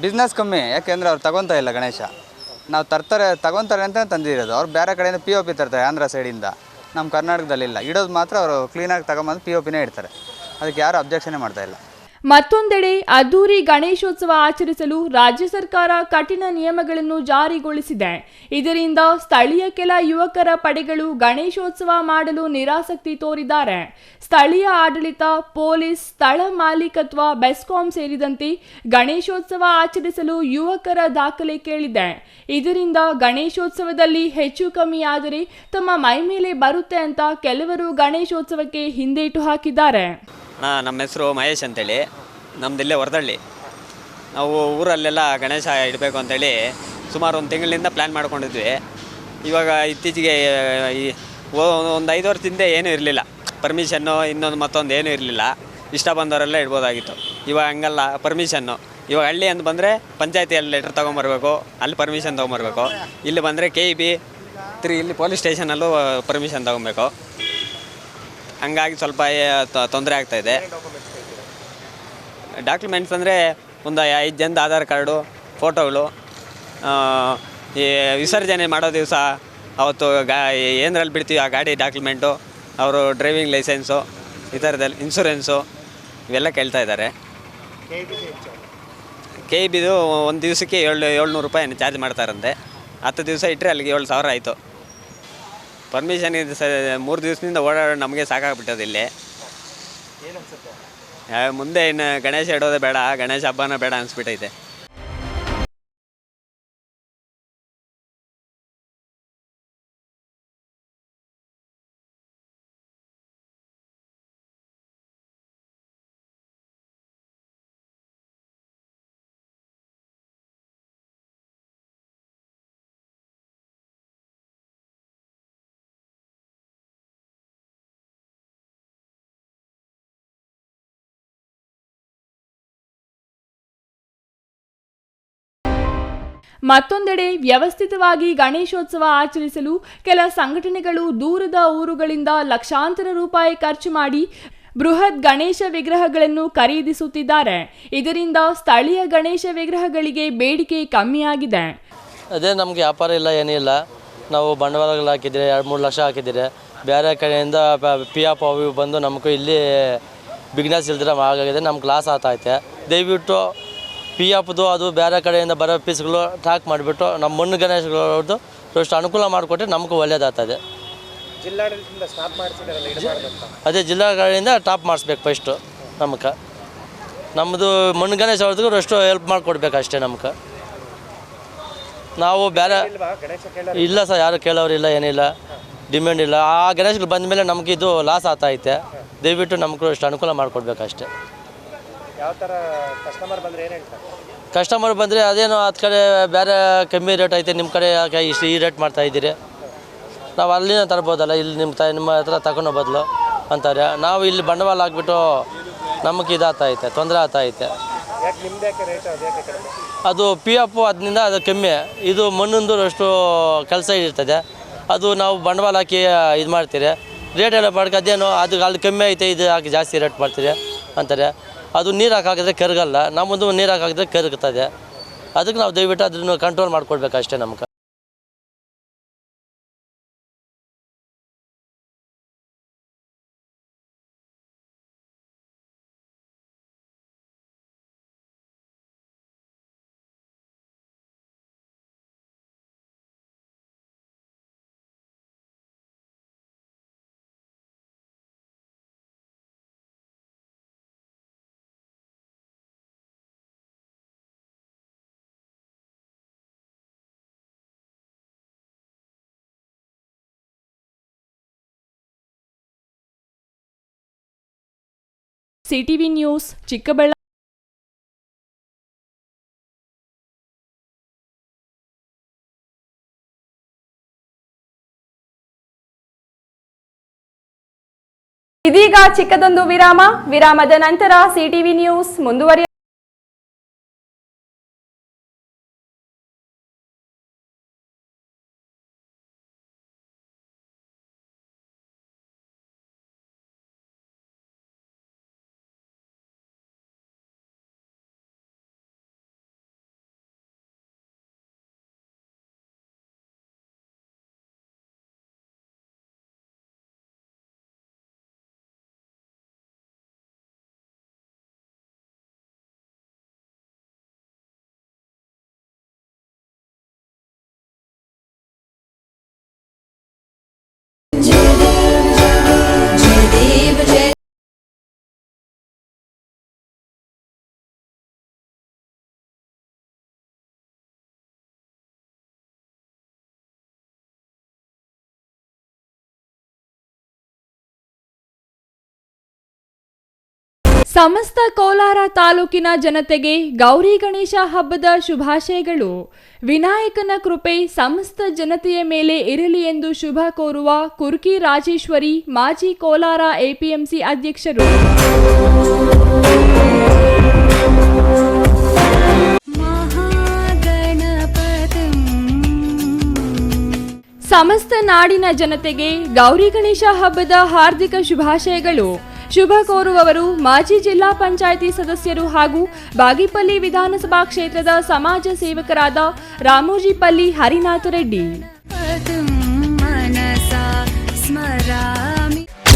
ಬಿಸ್ನೆಸ್ ಕಮ್ಮಿ, ಯಾಕೆಂದರೆ ಅವ್ರು ತಗೊತಾ ಇಲ್ಲ ಗಣೇಶ. ನಾವು ತಗೊತಾರೆ ಅಂತ ತಂದಿರೋದು. ಅವ್ರು ಬೇರೆ ಕಡೆಯಿಂದ POP ತರ್ತಾರೆ, ಆಂಧ್ರ ಸೈಡಿಂದ. ನಮ್ಮ ಕರ್ನಾಟಕದಲ್ಲಿಲ್ಲ. ಇಡೋದು ಮಾತ್ರ ಅವರು ಕ್ಲೀನಾಗಿ ತಗೊಂಬಂದು POPನೇ ಇಡ್ತಾರೆ. ಅದಕ್ಕೆ ಯಾರು ಅಬ್ಜೆಕ್ಷನೇ ಮಾಡ್ತಾಯಿಲ್ಲ. ಮತ್ತೊಂದೆಡೆ ಅದ್ದೂರಿ ಗಣೇಶೋತ್ಸವ ಆಚರಿಸಲು ರಾಜ್ಯ ಸರ್ಕಾರ ಕಠಿಣ ನಿಯಮಗಳನ್ನು ಜಾರಿಗೊಳಿಸಿದೆ. ಇದರಿಂದ ಸ್ಥಳೀಯ ಕೆಲ ಯುವಕರ ಪಡೆಗಳು ಗಣೇಶೋತ್ಸವ ಮಾಡಲು ನಿರಾಸಕ್ತಿ ತೋರಿದ್ದಾರೆ. ಸ್ಥಳೀಯ ಆಡಳಿತ, ಪೊಲೀಸ್, ಸ್ಥಳ ಮಾಲೀಕತ್ವ, ಬೆಸ್ಕಾಂ ಸೇರಿದಂತೆ ಗಣೇಶೋತ್ಸವ ಆಚರಿಸಲು ಯುವಕರ ದಾಖಲೆ ಕೇಳಿದೆ. ಇದರಿಂದ ಗಣೇಶೋತ್ಸವದಲ್ಲಿ ಹೆಚ್ಚು ಕಮ್ಮಿ ಆದರೆ ತಮ್ಮ ಮೈ ಮೇಲೆ ಬರುತ್ತೆ ಅಂತ ಕೆಲವರು ಗಣೇಶೋತ್ಸವಕ್ಕೆ ಹಿಂದೇಟು ಹಾಕಿದ್ದಾರೆ. ನಮ್ಮ ಹೆಸರು ಮಹೇಶ್ ಅಂತೇಳಿ, ನಮ್ಮದಿಲ್ಲೇ ಹೊರದಳ್ಳಿ. ನಾವು ಊರಲ್ಲೆಲ್ಲ ಗಣೇಶ ಇಡಬೇಕು ಅಂತೇಳಿ ಸುಮಾರು ಒಂದು ತಿಂಗಳಿಂದ ಪ್ಲ್ಯಾನ್ ಮಾಡ್ಕೊಂಡಿದ್ವಿ. ಇವಾಗ ಇತ್ತೀಚೆಗೆ ಒಂದು 5 ವರ್ಷದಿಂದ ಏನೂ ಇರಲಿಲ್ಲ, ಪರ್ಮಿಷನ್ನು ಇನ್ನೊಂದು ಮತ್ತೊಂದು ಏನೂ ಇರಲಿಲ್ಲ. ಇಷ್ಟ ಬಂದವರೆಲ್ಲ ಇಡ್ಬೋದಾಗಿತ್ತು. ಇವಾಗ ಹಂಗಲ್ಲ, ಪರ್ಮಿಷನ್ನು. ಇವಾಗ ಹಳ್ಳಿ ಅಂತ ಬಂದರೆ ಪಂಚಾಯತಿಯಲ್ಲಿ ಲೆಟ್ರ್ ತೊಗೊಂಬರ್ಬೇಕು, ಅಲ್ಲಿ ಪರ್ಮಿಷನ್ ತೊಗೊಂಬರ್ಬೇಕು. ಇಲ್ಲಿ ಬಂದರೆ KEB 3 ಇಲ್ಲಿ ಪೊಲೀಸ್ ಸ್ಟೇಷನಲ್ಲೂ ಪರ್ಮಿಷನ್ ತೊಗೊಬೇಕು. ಹಂಗಾಗಿ ಸ್ವಲ್ಪ ತೊಂದರೆ ಆಗ್ತಾಯಿದೆ. ಡಾಕ್ಯುಮೆಂಟ್ಸ್ ಅಂದರೆ ಒಂದು 5 ಜನದ ಆಧಾರ್ ಕಾರ್ಡು, ಫೋಟೋಗಳು, ಈ ವಿಸರ್ಜನೆ ಮಾಡೋ ದಿವಸ ಅವತ್ತು ಏನರಲ್ಲಿ ಬಿಡ್ತೀವಿ ಆ ಗಾಡಿ ಡಾಕ್ಯುಮೆಂಟು, ಅವರು ಡ್ರೈವಿಂಗ್ ಲೈಸೆನ್ಸು, ಈ ಥರದಲ್ಲಿ ಇನ್ಶೂರೆನ್ಸು ಇವೆಲ್ಲ ಕೇಳ್ತಾ ಇದ್ದಾರೆ. KEBದು ಒಂದು ದಿವಸಕ್ಕೆ 700 ರೂಪಾಯಿ ಚಾರ್ಜ್ ಮಾಡ್ತಾರಂತೆ. 10 ದಿವಸ ಇಟ್ಟರೆ ಅಲ್ಲಿಗೆ 7,000 ಆಯಿತು. ಪರ್ಮಿಷನ್ ಇದು 3 ದಿವಸದಿಂದ ಓಡಾಡೋ ನಮಗೆ ಸಾಕಾಗ್ಬಿಟ್ಟದು. ಇಲ್ಲಿ ಮುಂದೆ ಇನ್ನು ಗಣೇಶ ಇಡೋದೇ ಬೇಡ, ಗಣೇಶ ಹಬ್ಬನ ಬೇಡ ಅನಿಸ್ಬಿಟ್ಟೈತೆ. ಮತ್ತೊಂದೆಡೆ ವ್ಯವಸ್ಥಿತವಾಗಿ ಗಣೇಶೋತ್ಸವ ಆಚರಿಸಲು ಕೆಲ ಸಂಘಟನೆಗಳು ದೂರದ ಊರುಗಳಿಂದ ಲಕ್ಷಾಂತರ ರೂಪಾಯಿ ಖರ್ಚು ಮಾಡಿ ಬೃಹತ್ ಗಣೇಶ ವಿಗ್ರಹಗಳನ್ನು ಖರೀದಿಸುತ್ತಿದ್ದಾರೆ. ಇದರಿಂದ ಸ್ಥಳೀಯ ಗಣೇಶ ವಿಗ್ರಹಗಳಿಗೆ ಬೇಡಿಕೆ ಕಮ್ಮಿಯಾಗಿದೆ. ಅದೇ ನಮಗೆ ವ್ಯಾಪಾರ ಇಲ್ಲ, ಏನಿಲ್ಲ. ನಾವು ಬಂಡವಾಳಗಳು ಹಾಕಿದ್ರೆ 2-3 ಲಕ್ಷ ಹಾಕಿದ್ದೀರಿ. ಬೇರೆ ಕಡೆಯಿಂದ POP ಬಂದು ನಮಗೂ ಇಲ್ಲಿ ಬಿಗ್ನೆಸ್ ಇಲ್ದಿರ ಆಗಿದೆ. ನಮ್ಗೆ ಲಾಸ್ ಆಗ್ತೈತೆ. ದಯವಿಟ್ಟು POPದು ಅದು ಬೇರೆ ಕಡೆಯಿಂದ ಬರೋ ಪೀಸ್ಗಳು ಟ್ರ್ಯಾಕ್ ಮಾಡಿಬಿಟ್ಟು ನಮ್ಮ ಮಣ್ಣು ಗಣೇಶಗಳದ್ದು ಅಷ್ಟು ಅನುಕೂಲ ಮಾಡಿಕೊಟ್ರೆ ನಮಗೂ ಒಳ್ಳೆಯದಾಗ್ತದೆ. ಜಿಲ್ಲಾಡಳಿತದಿಂದ ಸ್ಟಾಪ್ ಮಾಡಿಸಿದಾರಲ್ಲ ಇಡಬಾರ್ದಂತ. ಅದೇ ಜಿಲ್ಲಾಗಳಿಂದ ಟಾಪ್ ಮಾಡಿಸ್ಬೇಕು ಫಸ್ಟು ನಮ್ಗೆ. ನಮ್ಮದು ಮಣ್ಣು ಗಣೇಶ ಅವ್ರದ್ದು ಅಷ್ಟು ಹೆಲ್ಪ್ ಮಾಡಿಕೊಡ್ಬೇಕು ಅಷ್ಟೇ ನಮ್ಗೆ. ನಾವು ಬೇರೆ ಇಲ್ಲ ಸರ್, ಯಾರು ಕೇಳೋರಿಲ್ಲ, ಏನಿಲ್ಲ, ಡಿಮ್ಯಾಂಡ್ ಇಲ್ಲ. ಆ ಗಣೇಶಗಳು ಬಂದ ಮೇಲೆ ನಮ್ಗೆ ಇದು ಲಾಸ್ ಆಗ್ತೈತೆ. ದಯವಿಟ್ಟು ನಮ್ಗೆ ಅಷ್ಟು ಅನುಕೂಲ ಮಾಡಿಕೊಡ್ಬೇಕು ಅಷ್ಟೇ. ಯಾವ ಥರ ಕಸ್ಟಮರ್ ಬಂದರೆ ಏನು ಹೇಳ್ತಾರೆ? ಕಸ್ಟಮರ್ ಬಂದರೆ ಅದೇನೋ ಹತ್ತು ಕಡೆ ಬೇರೆ ಕಮ್ಮಿ ರೇಟ್ ಐತೆ, ನಿಮ್ಮ ಕಡೆ ಯಾಕೆ ಇಷ್ಟು ಈ ರೇಟ್ ಮಾಡ್ತಾಯಿದ್ದೀರಿ, ನಾವು ಅಲ್ಲಿನ ತರ್ಬೋದಲ್ಲ, ಇಲ್ಲಿ ನಿಮ್ಮ ಹತ್ರ ತಗೊಂಡು ಬದಲು ಅಂತಾರೆ. ನಾವು ಇಲ್ಲಿ ಬಂಡವಾಳ ಹಾಕ್ಬಿಟ್ಟು ನಮಗೆ ಇದಾಗ್ತೈತೆ, ತೊಂದರೆ ಆಗ್ತೈತೆ. ಯಾಕೆ ನಿಮ್ದು ಯಾಕೆ ರೇಟ್ ಅದೇ ಕಡಿಮೆ? ಅದು ಪಿ ಎಫ್ ಅದರಿಂದ ಅದು ಕಮ್ಮಿ. ಇದು ಮಣ್ಣಿಂದು ಅಷ್ಟು ಕೆಲಸ ಇರ್ತದೆ. ಅದು ನಾವು ಬಂಡವಾಳ ಹಾಕಿ ಇದು ಮಾಡ್ತೀರಿ, ರೇಟ್ ಎಲ್ಲ ಮಾಡ್ಕೊ ಅದೇನೋ ಅದು ಅಲ್ಲಿ ಕಮ್ಮಿ ಐತೆ, ಇದು ಹಾಕಿ ಜಾಸ್ತಿ ರೇಟ್ ಮಾಡ್ತೀರಿ ಅಂತಾರೆ. ಅದು ನೀರು ಹಾಕಿದ್ರೆ ಕರಗಲ್ಲ, ನಮ್ಮದು ನೀರು ಹಾಕಿದ್ರೆ ಕರಗುತ್ತದೆ. ಅದಕ್ಕೆ ನಾವು ದಯವಿಟ್ಟು ಅದನ್ನು ಕಂಟ್ರೋಲ್ ಮಾಡ್ಕೊಡ್ಬೇಕು ಅಷ್ಟೇ ನಮ್ಗೆ. CTV news Chikkaballapura. ಇದೀಗ ಚಿಕ್ಕದೊಂದು ವಿರಾಮದ ನಂತರ ಸಿಟಿವಿ ನ್ಯೂಸ್ ಮುಂದುವರಿಯ. ಸಮಸ್ತ ಕೋಲಾರ ತಾಲೂಕಿನ ಜನತೆಗೆ ಗೌರಿ ಗಣೇಶ ಹಬ್ಬದ ಶುಭಾಶಯಗಳು. ವಿನಾಯಕನ ಕೃಪೆ ಸಮಸ್ತ ಜನತೆಯ ಮೇಲೆ ಇರಲಿ ಎಂದು ಶುಭ ಕೋರುವ ಕುರ್ಕಿ ರಾಜೇಶ್ವರಿ ಮಾಜಿ ಕೋಲಾರ ಎಪಿಎಂಸಿ ಅಧ್ಯಕ್ಷರು. ಸಮಸ್ತ ನಾಡಿನ ಜನತೆಗೆ ಗೌರಿ ಗಣೇಶ ಹಬ್ಬದ ಹಾರ್ದಿಕ ಶುಭಾಶಯಗಳು. ಶುಭ ಕೋರುವವರು ಮಾಜಿ ಜಿಲ್ಲಾ ಪಂಚಾಯಿತಿ ಸದಸ್ಯರು ಹಾಗೂ ಬಾಗೇಪಲ್ಲಿ ವಿಧಾನಸಭಾ ಕ್ಷೇತ್ರದ ಸಮಾಜ ಸೇವಕರಾದ ರಾಮೋಜಿಪಲ್ಲಿ ಹರಿನಾಥ ರೆಡ್ಡಿ.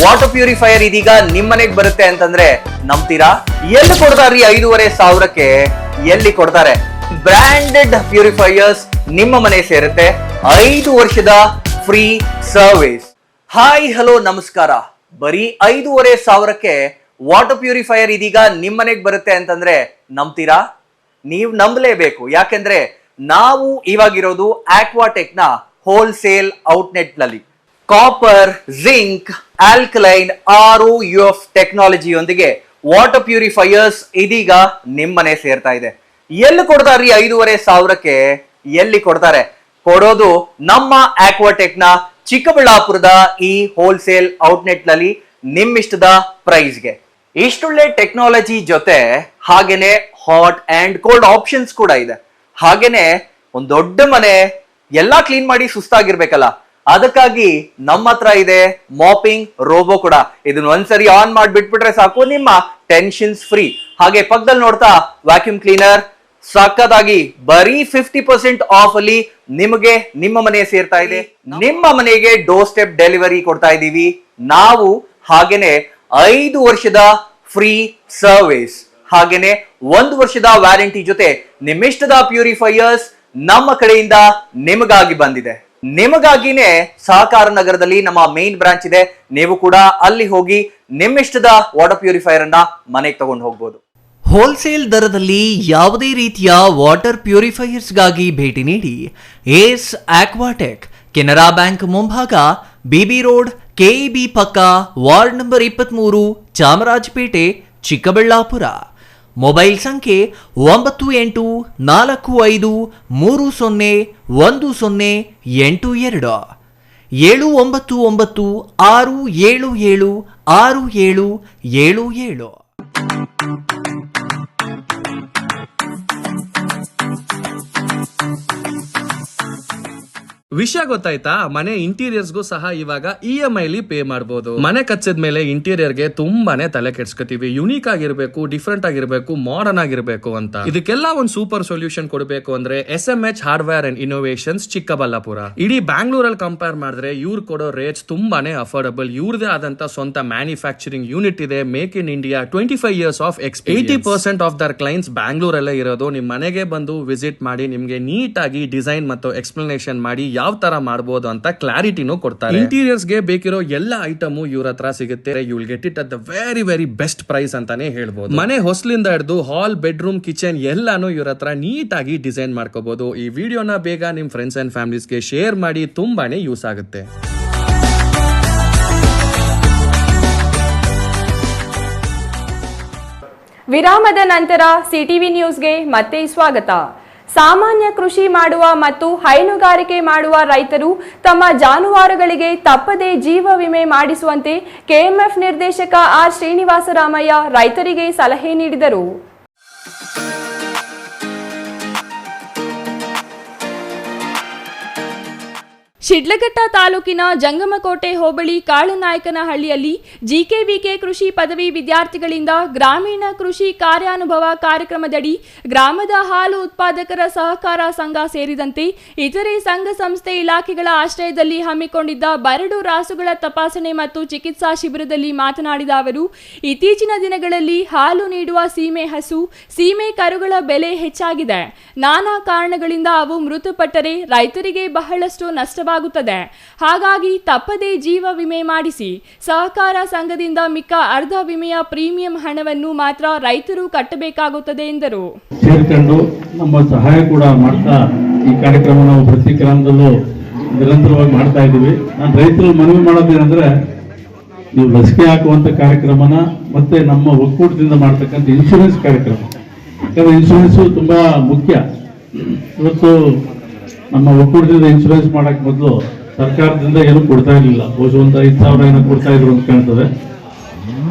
ವಾಟರ್ ಪ್ಯೂರಿಫೈಯರ್ ಇದೀಗ ನಿಮ್ಮನೆಗೆ ಬರುತ್ತೆ ಅಂತಂದ್ರೆ ನಂಬ್ತೀರಾ? ಎಲ್ಲಿ ಕೊಡ್ತಾರ್ರಿ 5,500ಕ್ಕೆ? ಎಲ್ಲಿ ಕೊಡ್ತಾರೆ? ಬ್ರಾಂಡೆಡ್ ಪ್ಯೂರಿಫೈಯರ್ಸ್ ನಿಮ್ಮ ಮನೆ ಸೇರುತ್ತೆ. 5 ವರ್ಷದ ಫ್ರೀ ಸರ್ವಿಸ್. ಹಾಯ್ ಹಲೋ ನಮಸ್ಕಾರ. ಬರೀ 5,500ಕ್ಕೆ ವಾಟರ್ ಪ್ಯೂರಿಫೈಯರ್ ಇದೀಗ ನಿಮ್ಮನೆಗೆ ಬರುತ್ತೆ ಅಂತಂದ್ರೆ ನಂಬ್ತೀರಾ? ನೀವು ನಂಬಲೇಬೇಕು. ಯಾಕೆಂದ್ರೆ ನಾವು ಇವಾಗಿರೋದು ಆಕ್ವಾಟೆಕ್ ನ ಹೋಲ್ಸೇಲ್ ಔಟ್ಲೆಟ್ ನಲ್ಲಿ ಕಾಪರ್, ಜಿಂಕ್, ಆಲ್ಕಲೈನ್, ROUF ಟೆಕ್ನಾಲಜಿಯೊಂದಿಗೆ ವಾಟರ್ ಪ್ಯೂರಿಫೈಯರ್ಸ್ ಇದೀಗ ನಿಮ್ಮನೆ ಸೇರ್ತಾ ಇದೆ. ಎಲ್ಲಿ ಕೊಡ್ತಾರ್ರಿ 5,500ಕ್ಕೆ? ಎಲ್ಲಿ ಕೊಡ್ತಾರೆ? ಕೊಡೋದು ನಮ್ಮ ಆಕ್ವಾಟೆಕ್ ನ ಚಿಕ್ಕಬಳ್ಳಾಪುರದ ಈ ಹೋಲ್ಸೇಲ್ ಔಟ್ಲೆಟ್ ನಲ್ಲಿ ನಿಮ್ಮಿಷ್ಟದ ಪ್ರೈಸ್ಗೆ. ಇಷ್ಟೊಳ್ಳೆ ಟೆಕ್ನಾಲಜಿ ಜೊತೆ ಹಾಗೇನೆ ಹಾಟ್ ಅಂಡ್ ಕೋಲ್ಡ್ ಆಪ್ಷನ್ಸ್ ಕೂಡ ಇದೆ. ಹಾಗೇನೆ ಒಂದ್ ದೊಡ್ಡ ಮನೆ ಎಲ್ಲಾ ಕ್ಲೀನ್ ಮಾಡಿ ಸುಸ್ತಾಗಿರ್ಬೇಕಲ್ಲ, ಅದಕ್ಕಾಗಿ ನಮ್ಮ ಹತ್ರ ಇದೆ ಮಾಪಿಂಗ್ ರೋಬೋ ಕೂಡ. ಇದನ್ನ ಒಂದ್ಸರಿ ಆನ್ ಮಾಡಿ ಬಿಟ್ಬಿಟ್ರೆ ಸಾಕು, ನಿಮ್ಮ ಟೆನ್ಷನ್ಸ್ ಫ್ರೀ. ಹಾಗೆ ಪಕ್ಕದಲ್ಲಿ ನೋಡ್ತಾ ವ್ಯಾಕ್ಯೂಮ್ ಕ್ಲೀನರ್ ಸಕ್ಕದಾಗಿ ಬರೀ 50% ಆಫ್ ಅಲ್ಲಿ ನಿಮಗೆ ನಿಮ್ಮ ಮನೆ ಸೇರ್ತಾ ಇದೆ. ನಿಮ್ಮ ಮನೆಗೆ ಡೋರ್ ಸ್ಟೆಪ್ ಡೆಲಿವರಿ ಕೊಡ್ತಾ ಇದೀವಿ ನಾವು. ಹಾಗೇನೆ 5 ವರ್ಷದ ಫ್ರೀ ಸರ್ವಿಸ್, ಹಾಗೇನೆ 1 ವರ್ಷದ ವ್ಯಾರಂಟಿ ಜೊತೆ ನಿಮ್ಮಿಷ್ಟದ ಪ್ಯೂರಿಫೈಯರ್ಸ್ ನಮ್ಮ ಕಡೆಯಿಂದ ನಿಮಗಾಗಿ ಬಂದಿದೆ. ನಿಮಗಾಗಿನೇ ಸಹಕಾರ ನಗರದಲ್ಲಿ ನಮ್ಮ ಮೇನ್ ಬ್ರಾಂಚ್ ಇದೆ. ನೀವು ಕೂಡ ಅಲ್ಲಿ ಹೋಗಿ ನಿಮ್ಮಿಷ್ಟದ ವಾಟರ್ ಪ್ಯೂರಿಫೈಯರ್ ಅನ್ನ ಮನೆಗೆ ತಗೊಂಡು ಹೋಗ್ಬೋದು. ಹೋಲ್ಸೇಲ್ ದರದಲ್ಲಿ ಯಾವುದೇ ರೀತಿಯ ವಾಟರ್ ಪ್ಯೂರಿಫೈಯರ್ಸ್ಗಾಗಿ ಭೇಟಿ ನೀಡಿ ಏಸ್ ಆಕ್ವಾಟೆಕ್, ಕೆನರಾ ಬ್ಯಾಂಕ್ ಮುಂಭಾಗ, ಬಿಬಿ ರೋಡ್, ಕೆಇಬಿ ಪಕ್ಕ, ward number 23, Chamarajapete, Chikkaballapura. Mobile ಸಂಖ್ಯೆ 9845301082, 7996776777. ವಿಷಯ ಗೊತ್ತಾಯ್ತಾ? ಮನೆ ಇಂಟೀರಿಯರ್ಸ್ಗೂ ಸಹ ಇವಾಗ EMI ಪೇ ಮಾಡಬಹುದು. ಮನೆ ಕಚ್ಚಿದ ಮೇಲೆ ಇಂಟೀರಿಯರ್ಗೆ ತುಂಬಾನೇ ತಲೆ ಕೆಡ್ಸ್ಕೊತೀವಿ. ಯುನೀಕ್ ಆಗಿರ್ಬೇಕು, ಡಿಫ್ರೆಂಟ್ ಆಗಿರ್ಬೇಕು, ಮಾಡರ್ನ್ ಆಗಿರ್ಬೇಕು ಅಂತ. ಇದಕ್ಕೆಲ್ಲ ಒಂದು ಸೂಪರ್ ಸೊಲ್ಯೂಷನ್ ಕೊಡಬೇಕು ಅಂದ್ರೆ SMH hardware and innovations Chikkaballapura. ಇಡೀ ಬ್ಯಾಂಗ್ಳೂರಲ್ಲಿ ಕಂಪೇರ್ ಮಾಡಿದ್ರೆ ಇವ್ರು ಕೊಡೋ ರೇಟ್ಸ್ ತುಂಬಾನೇ ಅಫೋರ್ಡಬಲ್. ಇವ್ರದೇ ಆದಂತ ಸ್ವಂತ ಮ್ಯಾನುಫ್ಯಾಕ್ಚರಿಂಗ್ ಯೂನಿಟ್ ಇದೆ. Make in India, 25 years of experience. 80% of their clients ಬ್ಯಾಂಗ್ಳೂರಲ್ಲೇ ಇರೋದು. ನಿಮ್ ಮನೆಗೆ ಬಂದು ವಿಸಿಟ್ ಮಾಡಿ ನಿಮ್ಗೆ ನೀಟ್ ಆಗಿ ಡಿಸೈನ್ ಮತ್ತು ಎಕ್ಸ್ಪ್ಲನೇಷನ್ ಮಾಡಿ ಯಾವ ತರ ಮಾಡಬಹುದು ಅಂತ ಕ್ಲಾರಿಟಿನೂ ಕೊಡ್ತಾರೆ. ಇಂಟೀರಿಯರ್ಸ್ ಗೆ ಬೇಕಿರೋ ಎಲ್ಲ ಐಟಮ್ ಇವ್ರ ಹತ್ರ ಸಿಗುತ್ತೆ. You will get it at the very best price ಅಂತಾನೆ ಹೇಳ್ಬೋದು. ಮನೆ ಹೊಸಲಿಂದ ಹಿಡಿದು ಹಾಲ್, ಬೆಡ್ರೂಮ್, ಕಿಚನ್ ಎಲ್ಲಾನು ಇವ್ರ ಹತ್ರ ನೀಟ್ ಆಗಿ ಡಿಸೈನ್ ಮಾಡ್ಕೋಬಹುದು. ಈ ವಿಡಿಯೋನ ಬೇಗ ನಿಮ್ ಫ್ರೆಂಡ್ಸ್ ಅಂಡ್ ಫ್ಯಾಮಿಲೀಸ್ಗೆ ಶೇರ್ ಮಾಡಿ, ತುಂಬಾನೇ ಯೂಸ್ ಆಗುತ್ತೆ. ವಿರಾಮದ ನಂತರ ಸಿಟಿವಿ ನ್ಯೂಸ್ಗೆ ಮತ್ತೆ ಸ್ವಾಗತ. ಸಾಮಾನ್ಯ ಕೃಷಿ ಮಾಡುವ ಮತ್ತು ಹೈನುಗಾರಿಕೆ ಮಾಡುವ ರೈತರು ತಮ್ಮ ಜಾನುವಾರುಗಳಿಗೆ ತಪ್ಪದೇ ಜೀವ ವಿಮೆ ಮಾಡಿಸುವಂತೆ ಕೆಎಂಎಫ್ ನಿರ್ದೇಶಕ ಆರ್ ಶ್ರೀನಿವಾಸರಾಮಯ್ಯ ರೈತರಿಗೆ ಸಲಹೆ ನೀಡಿದರು. ಶಿಡ್ಲಘಟ್ಟ ತಾಲೂಕಿನ ಜಂಗಮಕೋಟೆ ಹೋಬಳಿ ಕಾಳನಾಯಕನಹಳ್ಳಿಯಲ್ಲಿ ಜಿಕೆವಿಕೆ ಕೃಷಿ ಪದವಿ ವಿದ್ಯಾರ್ಥಿಗಳಿಂದ ಗ್ರಾಮೀಣ ಕೃಷಿ ಕಾರ್ಯಾನುಭವ ಕಾರ್ಯಕ್ರಮದಡಿ ಗ್ರಾಮದ ಹಾಲು ಉತ್ಪಾದಕರ ಸಹಕಾರ ಸಂಘ ಸೇರಿದಂತೆ ಇತರೆ ಸಂಘ ಸಂಸ್ಥೆ ಇಲಾಖೆಗಳ ಆಶ್ರಯದಲ್ಲಿ ಹಮ್ಮಿಕೊಂಡಿದ್ದ ಬರಡು ರಾಸುಗಳ ತಪಾಸಣೆ ಮತ್ತು ಚಿಕಿತ್ಸಾ ಶಿಬಿರದಲ್ಲಿ ಮಾತನಾಡಿದ ಅವರು, ಇತ್ತೀಚಿನ ದಿನಗಳಲ್ಲಿ ಹಾಲು ನೀಡುವ ಸೀಮೆ ಹಸು, ಸೀಮೆ ಕರುಗಳ ಬೆಲೆ ಹೆಚ್ಚಾಗಿದೆ. ನಾನಾ ಕಾರಣಗಳಿಂದ ಅವು ಮೃತಪಟ್ಟರೆ ರೈತರಿಗೆ ಬಹಳಷ್ಟು ನಷ್ಟವಾಗುತ್ತದೆ. ಹಾಗಾಗಿ ತಪ್ಪದೇ ಜೀವ ವಿಮೆ ಮಾಡಿಸಿ. ಸಹಕಾರ ಸಂಘದಿಂದ ಮಿಕ್ಕ ಅರ್ಧ ವಿಮೆಯ ಪ್ರೀಮಿಯಂ ಹಣವನ್ನು ಮಾತ್ರ ರೈತರು ಕಟ್ಟಬೇಕಾಗುತ್ತದೆ ಎಂದರು. ಸೇರ್ಕೊಂಡು ನಮ್ಮ ಸಹಾಯ ಕೂಡ ಮಾಡ್ತಾ ಈ ಕಾರ್ಯಕ್ರಮ ನಾವು ಪ್ರತಿ ಗ್ರಾಮದಲ್ಲೂ ನಿರಂತರವಾಗಿ ಮಾಡ್ತಾ ಇದ್ದೀವಿ. ನಾನು ರೈತರು ಮನವಿ ಮಾಡೋದೇನೆಂದ್ರೆ, ನೀವು ಲಸಿಕೆ ಹಾಕುವಂತ ಕಾರ್ಯಕ್ರಮನ ಮತ್ತೆ ನಮ್ಮ ಒಕ್ಕೂಟದಿಂದ ಮಾಡ್ತಕ್ಕಂಥ ಇನ್ಶೂರೆನ್ಸ್ ಕಾರ್ಯಕ್ರಮ, ಯಾಕಂದ್ರೆ ಇನ್ಶೂರೆನ್ಸ್ ತುಂಬಾ ಮುಖ್ಯ. ಇವತ್ತು ನಮ್ಮ ಒಕ್ಕೂಟದಿಂದ ಇನ್ಶೂರೆನ್ಸ್ ಮಾಡಕ್ ಮೊದಲು ಸರ್ಕಾರದಿಂದ ಏನು ಕೊಡ್ತಾ ಇರಲಿಲ್ಲ. ಬಹುಶಃ ಒಂದು 5,000 ಏನೋ ಕೊಡ್ತಾ ಇದ್ರು ಅಂತ ಕಾಣ್ತದೆ.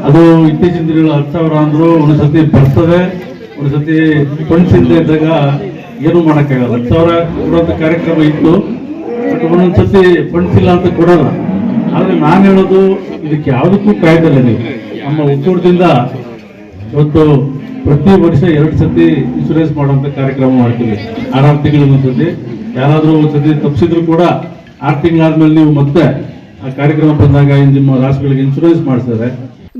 ಅದು ಇತ್ತೀಚಿನ ದಿನಗಳು 10,000 ಅಂದ್ರು ಒಂದ್ಸತಿ ಬರ್ತದೆ, ಒಂದ್ಸತಿ ಫಂಡ್ಸ್ ಇಲ್ಲದೆ ಇದ್ದಾಗ ಏನು ಮಾಡೋಕ್ಕಾಗಲ್ಲ. 10,000 ಕೊಡುವಂತ ಕಾರ್ಯಕ್ರಮ ಇತ್ತು, ಬಟ್ ಒಂದೊಂದ್ಸತಿ ಫಂಡ್ಸ್ ಇಲ್ಲ ಅಂತ ಕೊಡೋಲ್ಲ. ಆದ್ರೆ ನಾನು ಹೇಳೋದು, ಇದಕ್ಕೆ ಯಾವುದಕ್ಕೂ ಕಾಯ್ದಲ್ಲ. ನೀವು ನಮ್ಮ ಒಕ್ಕೂಟದಿಂದ ಇವತ್ತು ಪ್ರತಿ ವರ್ಷ 2 ಸತಿ ಇನ್ಶೂರೆನ್ಸ್ ಮಾಡುವಂತ ಕಾರ್ಯಕ್ರಮ ಮಾಡ್ತೀವಿ. 6 ತಿಂಗಳಿಗೆ ಒಂದ್ಸತಿ. ಯಾರಾದ್ರೂ ಒಂದ್ಸತಿ ತಪ್ಪಿಸಿದ್ರು ಕೂಡ 6 ತಿಂಗಳಾದ್ಮೇಲೆ ನೀವು ಮತ್ತೆ ಆ ಕಾರ್ಯಕ್ರಮ ಬಂದಾಗ ನಿಮ್ಮ ರಾಸುಗಳಿಗೆ ಇನ್ಶೂರೆನ್ಸ್ ಮಾಡಿಸ್ತಾರೆ.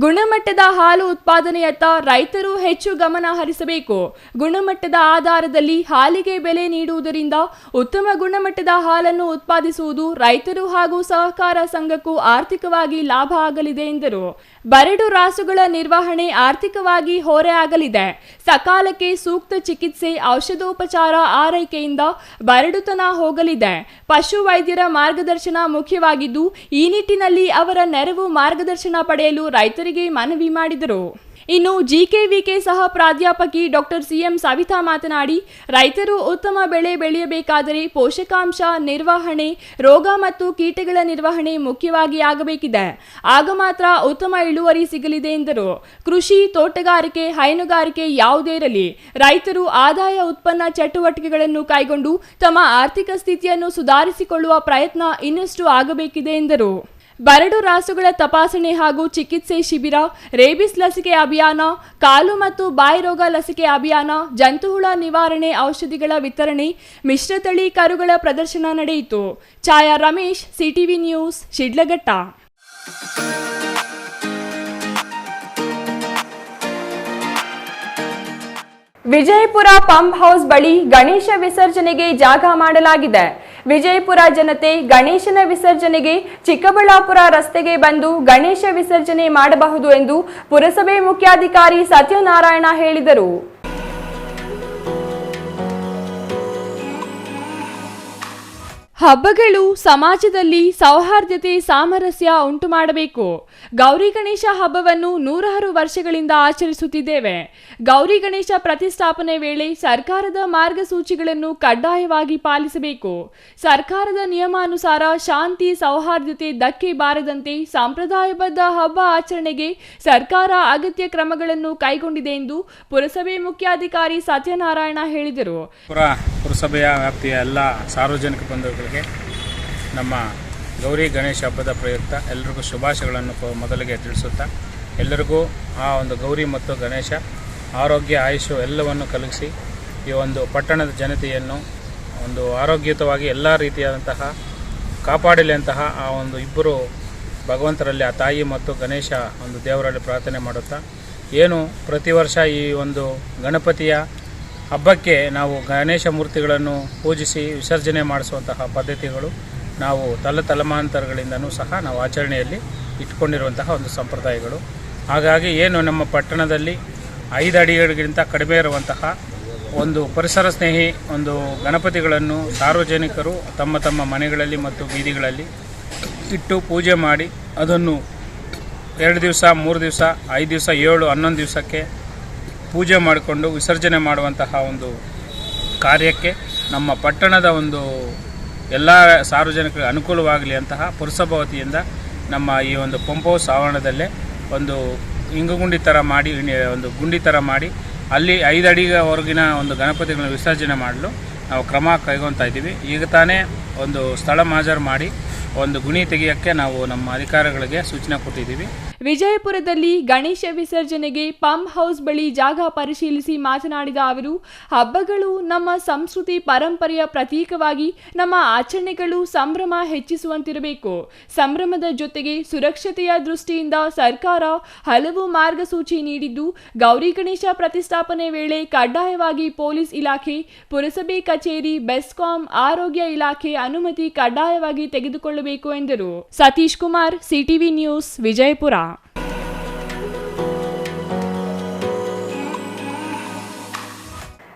ಗುಣಮಟ್ಟದ ಹಾಲು ಉತ್ಪಾದನೆಯತ್ತ ರೈತರು ಹೆಚ್ಚು ಗಮನ ಹರಿಸಬೇಕು. ಗುಣಮಟ್ಟದ ಆಧಾರದಲ್ಲಿ ಹಾಲಿಗೆ ಬೆಲೆ ನೀಡುವುದರಿಂದ ಉತ್ತಮ ಗುಣಮಟ್ಟದ ಹಾಲನ್ನು ಉತ್ಪಾದಿಸುವುದು ರೈತರು ಹಾಗೂ ಸಹಕಾರ ಸಂಘಕ್ಕೂ ಆರ್ಥಿಕವಾಗಿ ಲಾಭ ಆಗಲಿದೆ ಎಂದರು. ಬರಡು ರಾಸುಗಳ ನಿರ್ವಹಣೆ ಆರ್ಥಿಕವಾಗಿ ಹೊರೆ ಆಗಲಿದೆ. ಸಕಾಲಕ್ಕೆ ಸೂಕ್ತ ಚಿಕಿತ್ಸೆ, ಔಷಧೋಪಚಾರ, ಆರೈಕೆಯಿಂದ ಬರಡುತನ ಹೋಗಲಿದೆ. ಪಶು ವೈದ್ಯರ ಮಾರ್ಗದರ್ಶನ ಮುಖ್ಯವಾಗಿದ್ದು, ಈ ನಿಟ್ಟಿನಲ್ಲಿ ಅವರ ನೆರವು ಮಾರ್ಗದರ್ಶನ ಪಡೆಯಲು ರೈತರಿಗೆ ಮನವಿ ಮಾಡಿದರು. ಇನ್ನು ಜಿಕೆವಿಕೆ ಸಹ ಪ್ರಾಧ್ಯಾಪಕಿ ಡಾಕ್ಟರ್ ಸಿಎಂ ಸವಿತಾ ಮಾತನಾಡಿ, ರೈತರು ಉತ್ತಮ ಬೆಳೆ ಬೆಳೆಯಬೇಕಾದರೆ ಪೋಷಕಾಂಶ ನಿರ್ವಹಣೆ, ರೋಗ ಮತ್ತು ಕೀಟಗಳ ನಿರ್ವಹಣೆ ಮುಖ್ಯವಾಗಿ ಆಗಬೇಕಿದೆ. ಆಗ ಮಾತ್ರ ಉತ್ತಮ ಇಳುವರಿ ಸಿಗಲಿದೆ ಎಂದರು. ಕೃಷಿ, ತೋಟಗಾರಿಕೆ, ಹೈನುಗಾರಿಕೆ ಯಾವುದೇ ಇರಲಿ, ರೈತರು ಆದಾಯ ಉತ್ಪನ್ನ ಚಟುವಟಿಕೆಗಳನ್ನು ಕೈಗೊಂಡು ತಮ್ಮ ಆರ್ಥಿಕ ಸ್ಥಿತಿಯನ್ನು ಸುಧಾರಿಸಿಕೊಳ್ಳುವ ಪ್ರಯತ್ನ ಇನ್ನಷ್ಟು ಆಗಬೇಕಿದೆ ಎಂದರು. ಬರಡು ರಾಸುಗಳ ತಪಾಸಣೆ ಹಾಗೂ ಚಿಕಿತ್ಸೆ ಶಿಬಿರ, ರೇಬಿಸ್ ಲಸಿಕೆ ಅಭಿಯಾನ, ಕಾಲು ಮತ್ತು ಬಾಯಿ ರೋಗ ಲಸಿಕೆ ಅಭಿಯಾನ, ಜಂತುಹುಳ ನಿವಾರಣೆ ಔಷಧಿಗಳ ವಿತರಣೆ, ಮಿಶ್ರತಳಿ ಕರುಗಳ ಪ್ರದರ್ಶನ ನಡೆಯಿತು. Chhaya Ramesh, CTV news, Shidlaghatta. Vijayapura pump house ಬಳಿ ಗಣೇಶ ವಿಸರ್ಜನೆಗೆ ಜಾಗ ಮಾಡಲಾಗಿದೆ. ವಿಜಯಪುರ ಜನತೆ ಗಣೇಶನ ವಿಸರ್ಜನೆಗೆ ಚಿಕ್ಕಬಳ್ಳಾಪುರ ರಸ್ತೆಗೆ ಬಂದು ಗಣೇಶ ವಿಸರ್ಜನೆ ಮಾಡಬಹುದು ಎಂದು ಪುರಸಭೆ ಮುಖ್ಯಾಧಿಕಾರಿ ಸತ್ಯನಾರಾಯಣ ಹೇಳಿದರು. ಹಬ್ಬಗಳು ಸಮಾಜದಲ್ಲಿ ಸೌಹಾರ್ದತೆ ಸಾಮರಸ್ಯ ಉಂಟು ಮಾಡಬೇಕು. ಗೌರಿ ಗಣೇಶ ಹಬ್ಬವನ್ನು 106 ವರ್ಷಗಳಿಂದ ಆಚರಿಸುತ್ತಿದ್ದೇವೆ. ಗೌರಿ ಗಣೇಶ ಪ್ರತಿಷ್ಠಾಪನೆ ವೇಳೆ ಸರ್ಕಾರದ ಮಾರ್ಗಸೂಚಿಗಳನ್ನು ಕಡ್ಡಾಯವಾಗಿ ಪಾಲಿಸಬೇಕು. ಸರ್ಕಾರದ ನಿಯಮಾನುಸಾರ ಶಾಂತಿ ಸೌಹಾರ್ದತೆ ಧಕ್ಕೆ ಬಾರದಂತೆ ಸಂಪ್ರದಾಯಬದ್ಧ ಹಬ್ಬ ಆಚರಣೆಗೆ ಸರ್ಕಾರ ಅಗತ್ಯ ಕ್ರಮಗಳನ್ನು ಕೈಗೊಂಡಿದೆ ಎಂದು ಪುರಸಭೆ ಮುಖ್ಯಾಧಿಕಾರಿ ಸತ್ಯನಾರಾಯಣ ಹೇಳಿದರು. ಪುರಸಭೆಯ ವ್ಯಾಪ್ತಿಯ ಎಲ್ಲ ಸಾರ್ವಜನಿಕ ಬಂಧುಗಳಿಗೆ ನಮ್ಮ ಗೌರಿ ಗಣೇಶ ಹಬ್ಬದ ಪ್ರಯುಕ್ತ ಎಲ್ಲರಿಗೂ ಶುಭಾಶಯಗಳನ್ನು ಮೊದಲಿಗೆ ತಿಳಿಸುತ್ತಾ, ಎಲ್ಲರಿಗೂ ಆ ಒಂದು ಗೌರಿ ಮತ್ತು ಗಣೇಶ ಆರೋಗ್ಯ ಆಯುಷು ಎಲ್ಲವನ್ನು ಕಲಗಿಸಿ ಈ ಒಂದು ಪಟ್ಟಣದ ಜನತೆಯನ್ನು ಒಂದು ಆರೋಗ್ಯಯುತವಾಗಿ ಎಲ್ಲ ರೀತಿಯಾದಂತಹ ಕಾಪಾಡಲಿ ಅಂತಹ ಆ ಒಂದು ಇಬ್ಬರು ಭಗವಂತರಲ್ಲಿ ಆ ತಾಯಿ ಮತ್ತು ಗಣೇಶ ಒಂದು ದೇವರಲ್ಲಿ ಪ್ರಾರ್ಥನೆ ಮಾಡುತ್ತಾ, ಏನು ಪ್ರತಿ ವರ್ಷ ಈ ಒಂದು ಗಣಪತಿಯ ಹಬ್ಬಕ್ಕೆ ನಾವು ಗಣೇಶ ಮೂರ್ತಿಗಳನ್ನು ಪೂಜಿಸಿ ವಿಸರ್ಜನೆ ಮಾಡಿಸುವಂತಹ ಪದ್ಧತಿಗಳು ನಾವು ತಲೆಮಾಂತರಗಳಿಂದನೂ ಸಹ ನಾವು ಆಚರಣೆಯಲ್ಲಿ ಇಟ್ಕೊಂಡಿರುವಂತಹ ಒಂದು ಸಂಪ್ರದಾಯಗಳು. ಹಾಗಾಗಿ ಏನು ನಮ್ಮ ಪಟ್ಟಣದಲ್ಲಿ 5 ಅಡಿಗಳಿಗಿಂತ ಕಡಿಮೆ ಇರುವಂತಹ ಒಂದು ಪರಿಸರ ಸ್ನೇಹಿ ಒಂದು ಗಣಪತಿಗಳನ್ನು ಸಾರ್ವಜನಿಕರು ತಮ್ಮ ತಮ್ಮ ಮನೆಗಳಲ್ಲಿ ಮತ್ತು ಬೀದಿಗಳಲ್ಲಿ ಇಟ್ಟು ಪೂಜೆ ಮಾಡಿ ಅದನ್ನು 2 ದಿವಸ 3 ದಿವಸ 5 ದಿವಸ 7 11 ದಿವಸಕ್ಕೆ ಪೂಜೆ ಮಾಡಿಕೊಂಡು ವಿಸರ್ಜನೆ ಮಾಡುವಂತಹ ಒಂದು ಕಾರ್ಯಕ್ಕೆ ನಮ್ಮ ಪಟ್ಟಣದ ಒಂದು ಎಲ್ಲ ಸಾರ್ವಜನಿಕರಿಗೆ ಅನುಕೂಲವಾಗಲಿ ಅಂತಹ ಪುರಸಭಾ ವತಿಯಿಂದ ನಮ್ಮ ಈ ಒಂದು ಪಂಪ್ ಹೌಸ್ ಆವರಣದಲ್ಲೇ ಒಂದು ಇಂಗುಗುಂಡಿ ಥರ ಮಾಡಿ ಒಂದು ಗುಂಡಿ ಥರ ಮಾಡಿ ಅಲ್ಲಿ 5 ಅಡಿವರೆಗಿನ ಒಂದು ಗಣಪತಿಗಳನ್ನು ವಿಸರ್ಜನೆ ಮಾಡಲು ನಾವು ಕ್ರಮ ಕೈಗೊಳ್ತಾ ಇದ್ದೀವಿ. ಈಗ ತಾನೇ ಒಂದು ಸ್ಥಳ ಮಾಜರ್ ಮಾಡಿ ಒಂದು ಗುಣಿ ತೆಗೆಯೋಕ್ಕೆ ನಾವು ನಮ್ಮ ಅಧಿಕಾರಿಗಳಿಗೆ ಸೂಚನೆ ಕೊಟ್ಟಿದ್ದೀವಿ. ವಿಜಯಪುರದಲ್ಲಿ ಗಣೇಶ ವಿಸರ್ಜನೆಗೆ ಪಂಪ್ ಹೌಸ್ ಬಳಿ ಜಾಗ ಪರಿಶೀಲಿಸಿ ಮಾತನಾಡಿದ ಅವರು, ಹಬ್ಬಗಳು ನಮ್ಮ ಸಂಸ್ಕೃತಿ ಪರಂಪರೆಯ ಪ್ರತೀಕವಾಗಿ ನಮ್ಮ ಆಚರಣೆಗಳು ಸಂಭ್ರಮ ಹೆಚ್ಚಿಸುವಂತಿರಬೇಕು. ಸಂಭ್ರಮದ ಜೊತೆಗೆ ಸುರಕ್ಷತೆಯ ದೃಷ್ಟಿಯಿಂದ ಸರ್ಕಾರ ಹಲವು ಮಾರ್ಗಸೂಚಿ ನೀಡಿದ್ದು, ಗೌರಿ ಗಣೇಶ ಪ್ರತಿಷ್ಠಾಪನೆ ವೇಳೆ ಕಡ್ಡಾಯವಾಗಿ ಪೊಲೀಸ್ ಇಲಾಖೆ, ಪುರಸಭೆ ಕಚೇರಿ, ಬೆಸ್ಕಾಂ, ಆರೋಗ್ಯ ಇಲಾಖೆ ಅನುಮತಿ ಕಡ್ಡಾಯವಾಗಿ ತೆಗೆದುಕೊಳ್ಳಬೇಕು ಎಂದರು. Satish Kumar, CTV news, Vijayapura.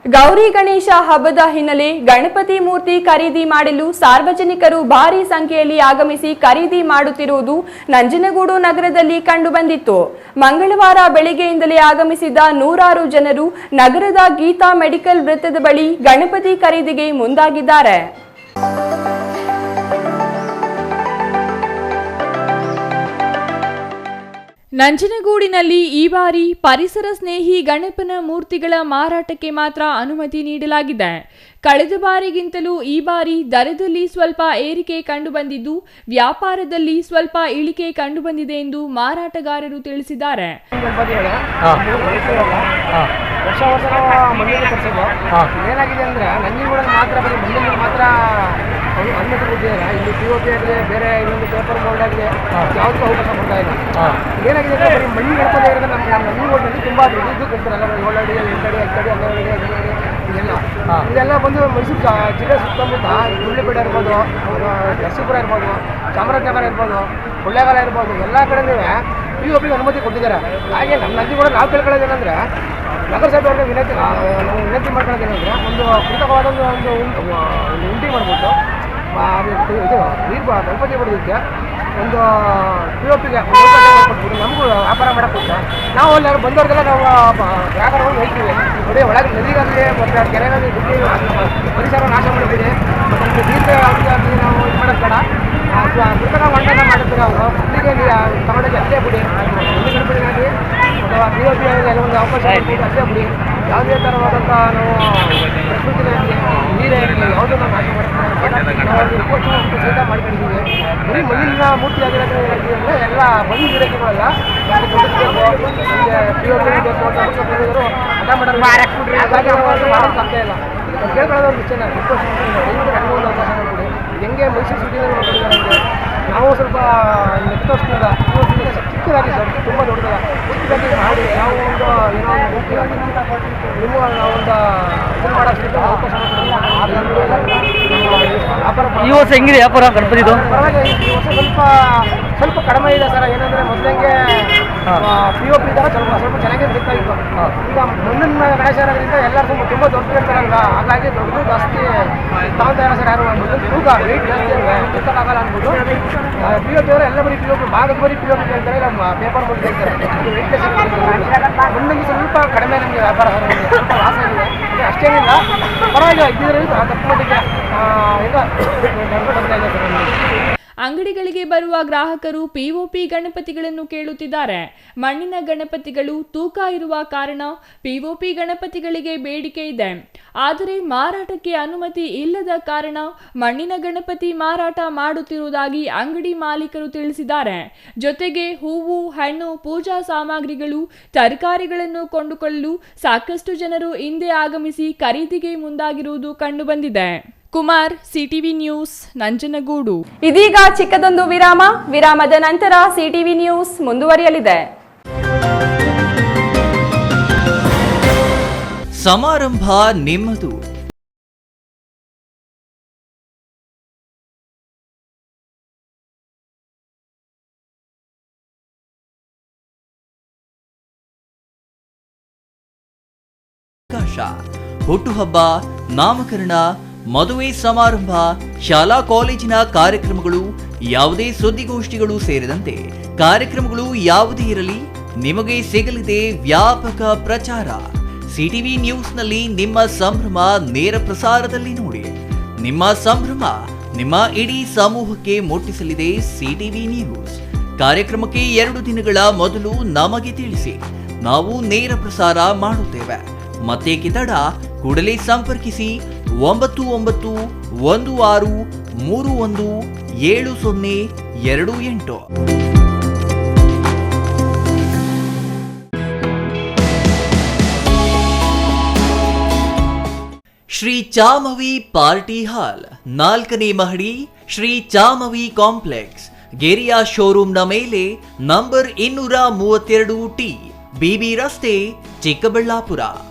ಗೌರಿ ಗಣೇಶ ಹಬ್ಬದ ಹಿನ್ನೆಲೆ ಗಣಪತಿ ಮೂರ್ತಿ ಖರೀದಿ ಮಾಡಲು ಸಾರ್ವಜನಿಕರು ಭಾರಿ ಸಂಖ್ಯೆಯಲ್ಲಿ ಆಗಮಿಸಿ ಖರೀದಿ ಮಾಡುತ್ತಿರುವುದು ನಂಜನಗೂಡು ನಗರದಲ್ಲಿ ಕಂಡುಬಂದಿತ್ತು. ಮಂಗಳವಾರ ಬೆಳಗ್ಗೆಯಿಂದಲೇ ಆಗಮಿಸಿದ್ದ 100 ಜನರು ನಗರದ ಗೀತಾ ಮೆಡಿಕಲ್ ವೃತ್ತದ ಬಳಿ ಗಣಪತಿ ಖರೀದಿಗೆ ಮುಂದಾಗಿದ್ದಾರೆ. ನಂಜನಗೂಡಿನಲ್ಲಿ ಈ ಬಾರಿ ಪರಿಸರ ಸ್ನೇಹಿ ಗಣಪನ ಮೂರ್ತಿಗಳ ಮಾರಾಟಕ್ಕೆ ಮಾತ್ರ ಅನುಮತಿ ನೀಡಲಾಗಿದೆ. ಕಳೆದ ಬಾರಿಗಿಂತಲೂ ಈ ಬಾರಿ ದರದಲ್ಲಿ ಸ್ವಲ್ಪ ಏರಿಕೆ ಕಂಡುಬಂದಿದ್ದು, ವ್ಯಾಪಾರದಲ್ಲಿ ಸ್ವಲ್ಪ ಇಳಿಕೆ ಕಂಡುಬಂದಿದೆ ಎಂದು ಮಾರಾಟಗಾರರು ತಿಳಿಸಿದ್ದಾರೆ. ಏನಾಗಿದೆ ಅಂದ್ರೆ ನಂಜನಗೂಡಲ್ಲಿ ಮಾತ್ರ ಬರೀ ಮಣ್ಣಿಗೆ ಮಾತ್ರ ಅನುಮತಿ ಕೊಟ್ಟಿದ್ದಾರೆ. ಇಲ್ಲಿ POP ಆಗಲಿ ಬೇರೆ ಇನ್ನೊಂದು ಪೇಪರ್ ಬೋರ್ಡ್ ಆಗಲಿ ಯಾವುದಕ್ಕೂ ಅವಕಾಶ ಕೊಡ್ತಾ ಇಲ್ಲ. ಏನಾಗಿದೆ ಅಂದ್ರೆ ಬರೀ ಮಣ್ಣಿಗೆ ಗಣಪತಿ ಇರೋದು ನಮ್ಮ ನಂಜನಗೂಡಿನಲ್ಲಿ ತುಂಬ ಇದು ಕೊಡ್ತಾರಲ್ಲ, 7 ಅಡಿ 8 ಅಡಿ 10 ಅಡಿ 12 ಅಡಿ 15 ಅಡಿ ಇದೆಲ್ಲ ಬಂದು ಮೈಸೂರು ಜಿಲ್ಲೆ ಸುತ್ತಮುತ್ತ ಗುಂಡ್ಲುಪೇಟೆ ಇರ್ಬೋದು, ನರಸೀಪುರ ಇರ್ಬೋದು, ಚಾಮರಾಜನಗರ ಇರ್ಬೋದು, ಕೊಳ್ಳೇಗಾಲ ಇರ್ಬೋದು, ಎಲ್ಲ ಕಡೆಯೂ POP ಅನುಮತಿ ಕೊಟ್ಟಿದ್ದಾರೆ. ಹಾಗೆ ನಮ್ಮ ನಂಜನಗೂಡ ನಾವು ಕೇಳ್ಕೊಳ್ಳೋದೇನೆಂದರೆ ನಗರಸಭೆಯವ್ರಿಗೆ ವಿನಂತಿ ಮಾಡ್ಕೊಳ್ಳೋದೇನೆಂದರೆ ಒಂದು ಕೃತಕವಾದ ಒಂದು ಉಂಡಿ ಮಾಡಿಬಿಟ್ಟು ಇದು ನೀರು ಗಣಪತಿ ಬರೋದಕ್ಕೆ ಒಂದು POPಗೆ ಕೊಟ್ಬಿಟ್ಟು ನಮಗೂ ವ್ಯಾಪಾರ ಮಾಡೋಕ್ಕೆ ಕೊಟ್ಟು ನಾವು ಅಲ್ಲಿ ಬಂದವ್ರಿಗೆಲ್ಲ ನಾವು ವ್ಯಾಪಾರವನ್ನು ಹೇಳ್ತೀವಿ. ನೋಡಿ ಒಳಗೆ ನದಿಗಾಗಲಿ ಮತ್ತು ಕೆರೆಗಾಗಲಿ ಗುಡ್ಡಿ ಪರಿಸರ ನಾಶ ಮಾಡಿದ್ದೀವಿ, ಮತ್ತು ನೀರು ನಾವು ಇದು ಮಾಡೋದು ಬೇಡ, ಕೃತಕ ಹೊಂಡನ ಮಾಡಿರ್ತಾರೆ ಅವರು ಇಲ್ಲಿಗೆ ತಗೊಂಡೋಗಿ ಅಷ್ಟೇ ಬಿಡಿ. ಒಂದು ಗಣಪತಿಗಾಗಿ ಅಥವಾ POP ಒಂದು ಅವಕಾಶ ಅಷ್ಟೇ ಬಿಡಿ. ಯಾವುದೇ ಥರವಾದಂಥ ನಾವು ಪ್ರಕೃತಿನ ನೀರೇ ಇರಲಿ ಯಾವುದೂ ನಾವು ನಾಶ ಮಾಡ್ತೀವಿ ಸಹಿತ ಮಾಡ್ಕೊಂಡಿದ್ದೀವಿ. ಬರೀ ಮಣ್ಣಿನ ಮೂರ್ತಿ ಆಗಿರೋದ್ರಿಂದ ಎಲ್ಲ ಮಣ್ಣು ಗಿಡಗಳಲ್ಲ POP ಬೇಕು ಅಂತ ಹಠ ಮಾಡೋದು ಸಾಧ್ಯ ಇಲ್ಲ. ಕೇಳ್ಕೊಳ್ಳೋದು ಇಷ್ಟೇ ಒಂದು ಅವಕಾಶ ಮಾಡ್ಬಿಡಿ. ಹೆಂಗೆ ಮೈಸೂರು ಸಿಟಿನಲ್ಲಿ ಮಾಡಿದ್ದಾರೆ ಅಂದರೆ ನಾವು ಸ್ವಲ್ಪ ನೆಕ್ಸ್ಟ್ ವರ್ಷದಿಂದ ಚಿಕ್ಕ ಚಿಕ್ಕದಾಗಿ ಸರ್, ತುಂಬ ದೊಡ್ಡದಾಗಿ ಚಿಕ್ಕದಾಗಿ ಮಾಡಿ ನಾವು ಒಂದು ಏನೋ ಒಂದು ಮುಖ್ಯವಾಗಿ ನೀವು ನಾವೊಂದು ಇದನ್ನು ಮಾಡೋಕ್ಕೆ ಅವಕಾಶ ಈ ವರ್ಷ ಹೆಂಗಿದೆ ವ್ಯಾಪಾರ ಗಣಪತಿದು? ಪರವಾಗಿ ಈ ವರ್ಷ ಸ್ವಲ್ಪ ಕಡಿಮೆ ಇದೆ ಸರ್. ಏನಂದರೆ ಮೊದಲಿಗೆ POP ಥರ ಸ್ವಲ್ಪ ಚೆನ್ನಾಗಿ ನಡೀತಾಯಿತ್ತು. ಈಗ ಮುಂದಿನ ಗಣೇಶ ಇರೋದ್ರಿಂದ ಎಲ್ಲರೂ ತುಂಬ ದೊಡ್ಡ ಇರ್ತಾರಲ್ಲ, ಹಾಗಾಗಿ ದೊಡ್ಡದು ಜಾಸ್ತಿ ತಗೊಳ್ತಾ ಇಲ್ಲ ಸರ್. ಯಾರು ಮುಂದಿನ ತೂಕ ವೆಯ್ಟ್ ಜಾಸ್ತಿ ಎತ್ತಕ್ಕಾಗಲ್ಲ ಅಂದ್ಬಿಟ್ಟು POP ಅವರು ಎಲ್ಲ ಬರೀ POP ಭಾಗದ ಬರೀ POP ಹೇಳ್ತಾರೆ, ನಮ್ಮ ಪೇಪರ್ ಬೋರ್ಡ್ ಹೇಳ್ತಾರೆ. ಮುಂದಿನ ಸ್ವಲ್ಪ ಕಡಿಮೆ ನಮಗೆ ವ್ಯಾಪಾರ ಸ್ವಲ್ಪ ಲಾಸ್ ಆಗಿದೆ. ಅಷ್ಟೇನಿಲ್ಲ, ಪರವಾಗಿಲ್ಲ. ಇದ್ದಿದ್ರೆ ತಪ್ಪು ಮಟ್ಟಿಗೆ ಈಗ ಬರ್ತಾ ಇದೆ ಸರ್ ನಮಗೆ. ಅಂಗಡಿಗಳಿಗೆ ಬರುವ ಗ್ರಾಹಕರು POP ಗಣಪತಿಗಳನ್ನು ಕೇಳುತ್ತಿದ್ದಾರೆ. ಮಣ್ಣಿನ ಗಣಪತಿಗಳು ತೂಕ ಇರುವ ಕಾರಣ POP ಗಣಪತಿಗಳಿಗೆ ಬೇಡಿಕೆ ಇದೆ. ಆದರೆ ಮಾರಾಟಕ್ಕೆ ಅನುಮತಿ ಇಲ್ಲದ ಕಾರಣ ಮಣ್ಣಿನ ಗಣಪತಿ ಮಾರಾಟ ಮಾಡುತ್ತಿರುವುದಾಗಿ ಅಂಗಡಿ ಮಾಲೀಕರು ತಿಳಿಸಿದ್ದಾರೆ. ಜೊತೆಗೆ ಹೂವು, ಹಣ್ಣು, ಪೂಜಾ ಸಾಮಗ್ರಿಗಳು, ತರಕಾರಿಗಳನ್ನು ಕೊಂಡುಕೊಳ್ಳಲು ಸಾಕಷ್ಟು ಜನರು ಹಿಂದೆ ಆಗಮಿಸಿ ಖರೀದಿಗೆ ಮುಂದಾಗಿರುವುದು ಕಂಡುಬಂದಿದೆ. Kumar, CTV news, Nanjangud. ಇದೀಗ ಚಿಕ್ಕದೊಂದು ವಿರಾಮ. ವಿರಾಮದ ನಂತರ CTV ನ್ಯೂಸ್ ಮುಂದುವರಿಯಲಿದೆ. ಸಮಾರಂಭ ನಿಮ್ಮದು. ಹುಟ್ಟುಹಬ್ಬ, ನಾಮಕರಣ, ಮದುವೆ ಸಮಾರಂಭ, ಶಾಲಾ ಕಾಲೇಜಿನ ಕಾರ್ಯಕ್ರಮಗಳು, ಯಾವುದೇ ಸುದ್ದಿಗೋಷ್ಠಿಗಳು ಸೇರಿದಂತೆ ಕಾರ್ಯಕ್ರಮಗಳು ಯಾವುದೇ ಇರಲಿ ನಿಮಗೆ ಸಿಗಲಿದೆ ವ್ಯಾಪಕ ಪ್ರಚಾರ. CTV ನ್ಯೂಸ್ನಲ್ಲಿ ನಿಮ್ಮ ಸಂಭ್ರಮ ನೇರ ಪ್ರಸಾರದಲ್ಲಿ ನೋಡಿ. ನಿಮ್ಮ ಸಂಭ್ರಮ ನಿಮ್ಮ ಇಡೀ ಸಮೂಹಕ್ಕೆ ಮುಟ್ಟಿಸಲಿದೆ CTV ನ್ಯೂಸ್. ಕಾರ್ಯಕ್ರಮಕ್ಕೆ 2 ದಿನಗಳ ಮೊದಲು ನಮಗೆ ತಿಳಿಸಿ, ನಾವು ನೇರ ಪ್ರಸಾರ ಮಾಡುತ್ತೇವೆ. ಮತ್ತೇಕೆ ತಡ? ಕೂಡಲೇ ಸಂಪರ್ಕಿಸಿ 9916317028. ಶ್ರೀ ಚಾಮವಿ ಪಾರ್ಟಿ ಹಾಲ್, 4ನೇ ಮಹಡಿ, ಶ್ರೀ ಚಾಮವಿ ಕಾಂಪ್ಲೆಕ್ಸ್, ಗೆರಿಯಾ ಶೋರೂಮ್ನ ಮೇಲೆ, ನಂಬರ್ 232T, BB ರಸ್ತೆ, ಚಿಕ್ಕಬಳ್ಳಾಪುರ.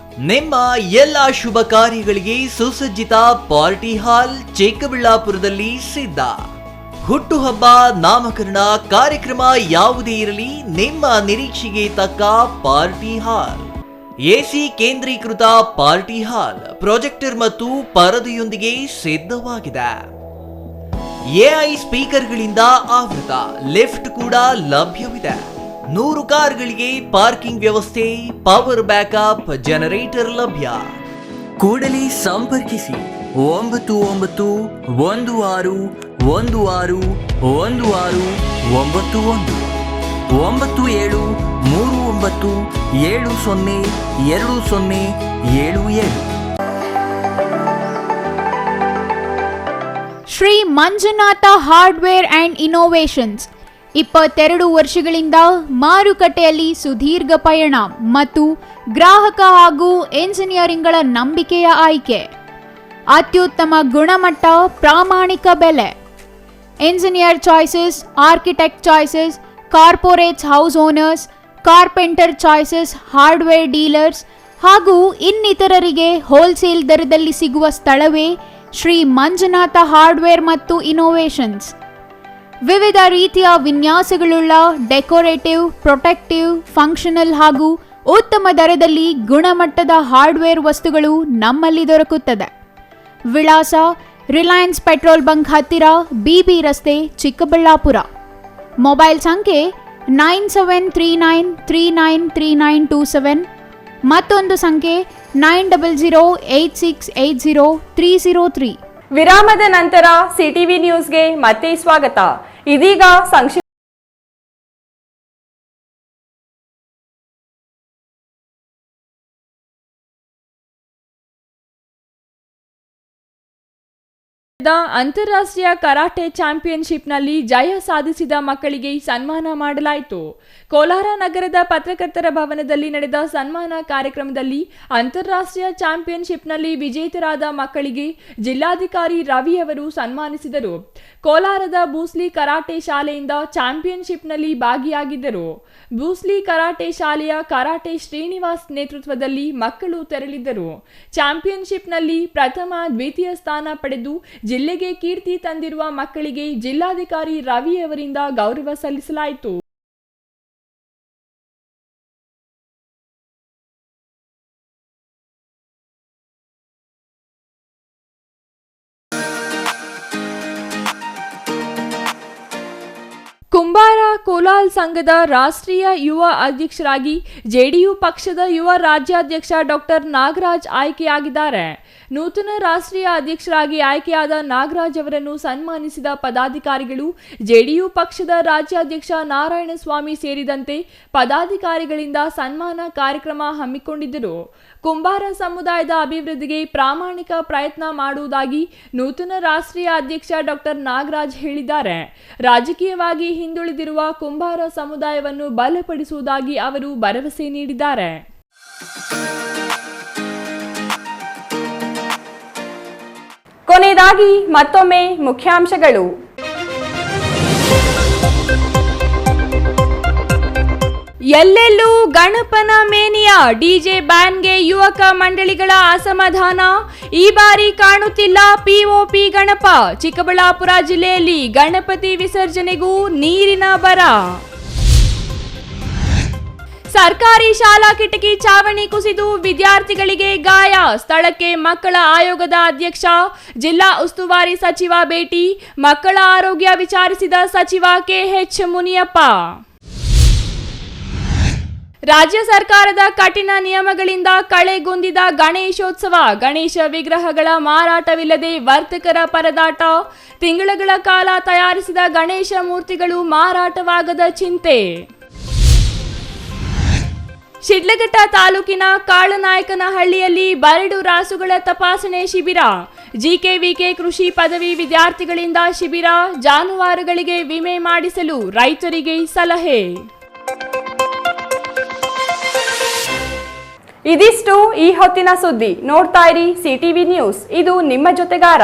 ನಿಮ್ಮ ಎಲ್ಲ ಶುಭ ಕಾರ್ಯಗಳಿಗೆ ಸುಸಜ್ಜಿತ ಪಾರ್ಟಿ ಹಾಲ್ ಚಿಕ್ಕಬಳ್ಳಾಪುರದಲ್ಲಿ ಸಿದ್ಧ. ಹುಟ್ಟುಹಬ್ಬ, ನಾಮಕರಣ ಕಾರ್ಯಕ್ರಮ ಯಾವುದೇ ಇರಲಿ ನಿಮ್ಮ ನಿರೀಕ್ಷೆಗೆ ತಕ್ಕ ಪಾರ್ಟಿ ಹಾಲ್. AC ಕೇಂದ್ರೀಕೃತ ಪಾರ್ಟಿ ಹಾಲ್, ಪ್ರೊಜೆಕ್ಟರ್ ಮತ್ತು ಪರದೆಯೊಂದಿಗೆ ಸಿದ್ಧವಾಗಿದೆ. AI ಸ್ಪೀಕರ್ಗಳಿಂದ ಆವೃತ, ಲಿಫ್ಟ್ ಕೂಡ ಲಭ್ಯವಿದೆ. 100 ಕಾರ್ಗಳಿಗೆ ಪಾರ್ಕಿಂಗ್ ವ್ಯವಸ್ಥೆ, ಪವರ್ ಬ್ಯಾಕಪ್, ಜನರೇಟರ್ ಲಭ್ಯ. ಕೂಡಲೇ ಸಂಪರ್ಕಿಸಿ 9916161691 9739702077. Shri Manjunatha hardware and innovations 22 ವರ್ಷಗಳಿಂದ ಮಾರುಕಟ್ಟೆಯಲ್ಲಿ ಸುದೀರ್ಘ ಪಯಣ ಮತ್ತು ಗ್ರಾಹಕ ಹಾಗೂ ಎಂಜಿನಿಯರಿಂಗ್ಗಳ ನಂಬಿಕೆಯ ಆಯ್ಕೆ. ಅತ್ಯುತ್ತಮ ಗುಣಮಟ್ಟ, ಪ್ರಾಮಾಣಿಕ ಬೆಲೆ. Engineer choices, architect choices, corporates, house owners, carpenter choices, hardware dealers ಹಾಗೂ ಇನ್ನಿತರರಿಗೆ ಹೋಲ್ಸೇಲ್ ದರದಲ್ಲಿ ಸಿಗುವ ಸ್ಥಳವೇ ಶ್ರೀ ಮಂಜುನಾಥ ಹಾರ್ಡ್ವೇರ್ ಮತ್ತು ಇನ್ನೋವೇಷನ್ಸ್. ವಿವಿಧ ರೀತಿಯ ವಿನ್ಯಾಸಗಳುಳ್ಳ ಡೆಕೋರೇಟಿವ್, ಪ್ರೊಟೆಕ್ಟಿವ್, ಫಂಕ್ಷನಲ್ ಹಾಗೂ ಉತ್ತಮ ದರದಲ್ಲಿ ಗುಣಮಟ್ಟದ ಹಾರ್ಡ್ವೇರ್ ವಸ್ತುಗಳು ನಮ್ಮಲ್ಲಿ ದೊರಕುತ್ತದೆ. ವಿಳಾಸ: ರಿಲಯನ್ಸ್ ಪೆಟ್ರೋಲ್ ಬಂಕ್ ಹತ್ತಿರ, BB ರಸ್ತೆ, ಚಿಕ್ಕಬಳ್ಳಾಪುರ. ಮೊಬೈಲ್ ಸಂಖ್ಯೆ 9739393927, ಮತ್ತೊಂದು ಸಂಖ್ಯೆ 9008680303. ವಿರಾಮದ ನಂತರ CTV ನ್ಯೂಸ್ಗೆ ಮತ್ತೆ ಸ್ವಾಗತ. ಇದೀಗ ಸಂಕ್ಷಿಪ್ತ ಅಂತಾರಾಷ್ಟ್ರೀಯ ಕರಾಟೆ ಚಾಂಪಿಯನ್ಶಿಪ್ನಲ್ಲಿ ಜಯ ಸಾಧಿಸಿದ ಮಕ್ಕಳಿಗೆ ಸನ್ಮಾನ ಮಾಡಲಾಯಿತು. ಕೋಲಾರ ನಗರದ ಪತ್ರಕರ್ತರ ಭವನದಲ್ಲಿ ನಡೆದ ಸನ್ಮಾನ ಕಾರ್ಯಕ್ರಮದಲ್ಲಿ ಅಂತಾರಾಷ್ಟ್ರೀಯ ಚಾಂಪಿಯನ್ಶಿಪ್ನಲ್ಲಿ ವಿಜೇತರಾದ ಮಕ್ಕಳಿಗೆ ಜಿಲ್ಲಾಧಿಕಾರಿ ರವಿ ಅವರು ಸನ್ಮಾನಿಸಿದರು. ಕೋಲಾರದ ಬೂಸ್ಲಿ ಕರಾಟೆ ಶಾಲೆಯಿಂದ ಚಾಂಪಿಯನ್ಶಿಪ್ನಲ್ಲಿ ಭಾಗಿಯಾಗಿದ್ದರು. ಬೂಸ್ಲಿ ಕರಾಟೆ ಶಾಲೆಯ ಕರಾಟೆ ಶ್ರೀನಿವಾಸ್ ನೇತೃತ್ವದಲ್ಲಿ ಮಕ್ಕಳು ತೆರಳಿದ್ದರು. ಚಾಂಪಿಯನ್ಶಿಪ್ನಲ್ಲಿ ಪ್ರಥಮ ದ್ವಿತೀಯ ಸ್ಥಾನ ಪಡೆದು ಜಿಲ್ಲೆಗೆ ಕೀರ್ತಿ ತಂದಿರುವ ಮಕ್ಕಳಿಗೆ ಜಿಲ್ಲಾಧಿಕಾರಿ ರವಿ ಅವರಿಂದ ಗೌರವ ಸಲ್ಲಿಸಲಾಯಿತು. ಕುಂಬಾರ ಕೋಲಾಲ್ ಸಂಘದ ರಾಷ್ಟ್ರೀಯ ಯುವ ಅಧ್ಯಕ್ಷರಾಗಿ ಜೆಡಿಯು ಪಕ್ಷದ ಯುವ ರಾಜ್ಯಾಧ್ಯಕ್ಷ ಡಾಕ್ಟರ್ ನಾಗರಾಜ್ ಆಯ್ಕೆಯಾಗಿದ್ದಾರೆ. ನೂತನ ರಾಷ್ಟ್ರೀಯ ಅಧ್ಯಕ್ಷರಾಗಿ ಆಯ್ಕೆಯಾದ ನಾಗರಾಜ್ ಅವರನ್ನು ಸನ್ಮಾನಿಸಿದ ಪದಾಧಿಕಾರಿಗಳು ಜೆಡಿಯು ಪಕ್ಷದ ರಾಜ್ಯಾಧ್ಯಕ್ಷ ನಾರಾಯಣಸ್ವಾಮಿ ಸೇರಿದಂತೆ ಪದಾಧಿಕಾರಿಗಳಿಂದ ಸನ್ಮಾನ ಕಾರ್ಯಕ್ರಮ ಹಮ್ಮಿಕೊಂಡಿದ್ದರು. ಕುಂಬಾರ ಸಮುದಾಯದ ಅಭಿವೃದ್ಧಿಗೆ ಪ್ರಾಮಾಣಿಕ ಪ್ರಯತ್ನ ಮಾಡುವುದಾಗಿ ನೂತನ ರಾಷ್ಟ್ರೀಯ ಅಧ್ಯಕ್ಷ ಡಾಕ್ಟರ್ ನಾಗರಾಜ್ ಹೇಳಿದ್ದಾರೆ. ರಾಜಕೀಯವಾಗಿ ಹಿಂದುಳಿದಿರುವ ಕುಂಬಾರ ಸಮುದಾಯವನ್ನು ಬಲಪಡಿಸುವುದಾಗಿ ಅವರು ಭರವಸೆ ನೀಡಿದ್ದಾರೆ. ಕೊನೆಯದಾಗಿ ಮತ್ತೊಮ್ಮೆ ಮುಖ್ಯಾಂಶಗಳು. ಎಲ್ಲೆಲ್ಲೂ ಗಣಪನ ಮೇನಿಯಾ, ಡಿಜೆ ಬ್ಯಾನ್ಗೆ ಯುವಕ ಮಂಡಳಿಗಳ ಅಸಮಾಧಾನ. ಈ ಬಾರಿ ಕಾಣುತ್ತಿಲ್ಲ ಪಿಒಪಿ ಗಣಪ. ಚಿಕ್ಕಬಳ್ಳಾಪುರ ಜಿಲ್ಲೆಯಲ್ಲಿ ಗಣಪತಿ ವಿಸರ್ಜನೆಗೂ ನೀರಿನ ಬರ. ಸರ್ಕಾರಿ ಶಾಲಾ ಕಿಟಕಿ ಚಾವಣಿ ಕುಸಿದು ವಿದ್ಯಾರ್ಥಿಗಳಿಗೆ ಗಾಯ. ಸ್ಥಳಕ್ಕೆ ಮಕ್ಕಳ ಆಯೋಗದ ಅಧ್ಯಕ್ಷ, ಜಿಲ್ಲಾ ಉಸ್ತುವಾರಿ ಸಚಿವ ಭೇಟಿ. ಮಕ್ಕಳ ಆರೋಗ್ಯ ವಿಚಾರಿಸಿದ ಸಚಿವ ಕೆಎಚ್ ಮುನಿಯಪ್ಪ. ರಾಜ್ಯ ಸರ್ಕಾರದ ಕಠಿಣ ನಿಯಮಗಳಿಂದ ಕಳೆಗುಂದಿದ ಗಣೇಶೋತ್ಸವ. ಗಣೇಶ ವಿಗ್ರಹಗಳ ಮಾರಾಟವಿಲ್ಲದೆ ವರ್ತಕರ ಪರದಾಟ. ತಿಂಗಳುಗಳ ಕಾಲ ತಯಾರಿಸಿದ ಗಣೇಶ ಮೂರ್ತಿಗಳು ಮಾರಾಟವಾಗದ ಚಿಂತೆ. ಶಿಡ್ಲಘಟ್ಟ ತಾಲೂಕಿನ ಕಾಳನಾಯಕನಹಳ್ಳಿಯಲ್ಲಿ ಬರಡು ರಾಸುಗಳ ತಪಾಸಣೆ ಶಿಬಿರ. ಜಿಕೆವಿಕೆ ಕೃಷಿ ಪದವಿ ವಿದ್ಯಾರ್ಥಿಗಳಿಂದ ಶಿಬಿರ. ಜಾನುವಾರುಗಳಿಗೆ ವಿಮೆ ಮಾಡಿಸಲು ರೈತರಿಗೆ ಸಲಹೆ. ಇದಿಷ್ಟು ಈ ಹೊತ್ತಿನ ಸುದ್ದಿ. ನೋಡ್ತಾ ಇರಿ ಸಿಟಿವಿ ನ್ಯೂಸ್, ಇದು ನಿಮ್ಮ ಜೊತೆಗಾರ.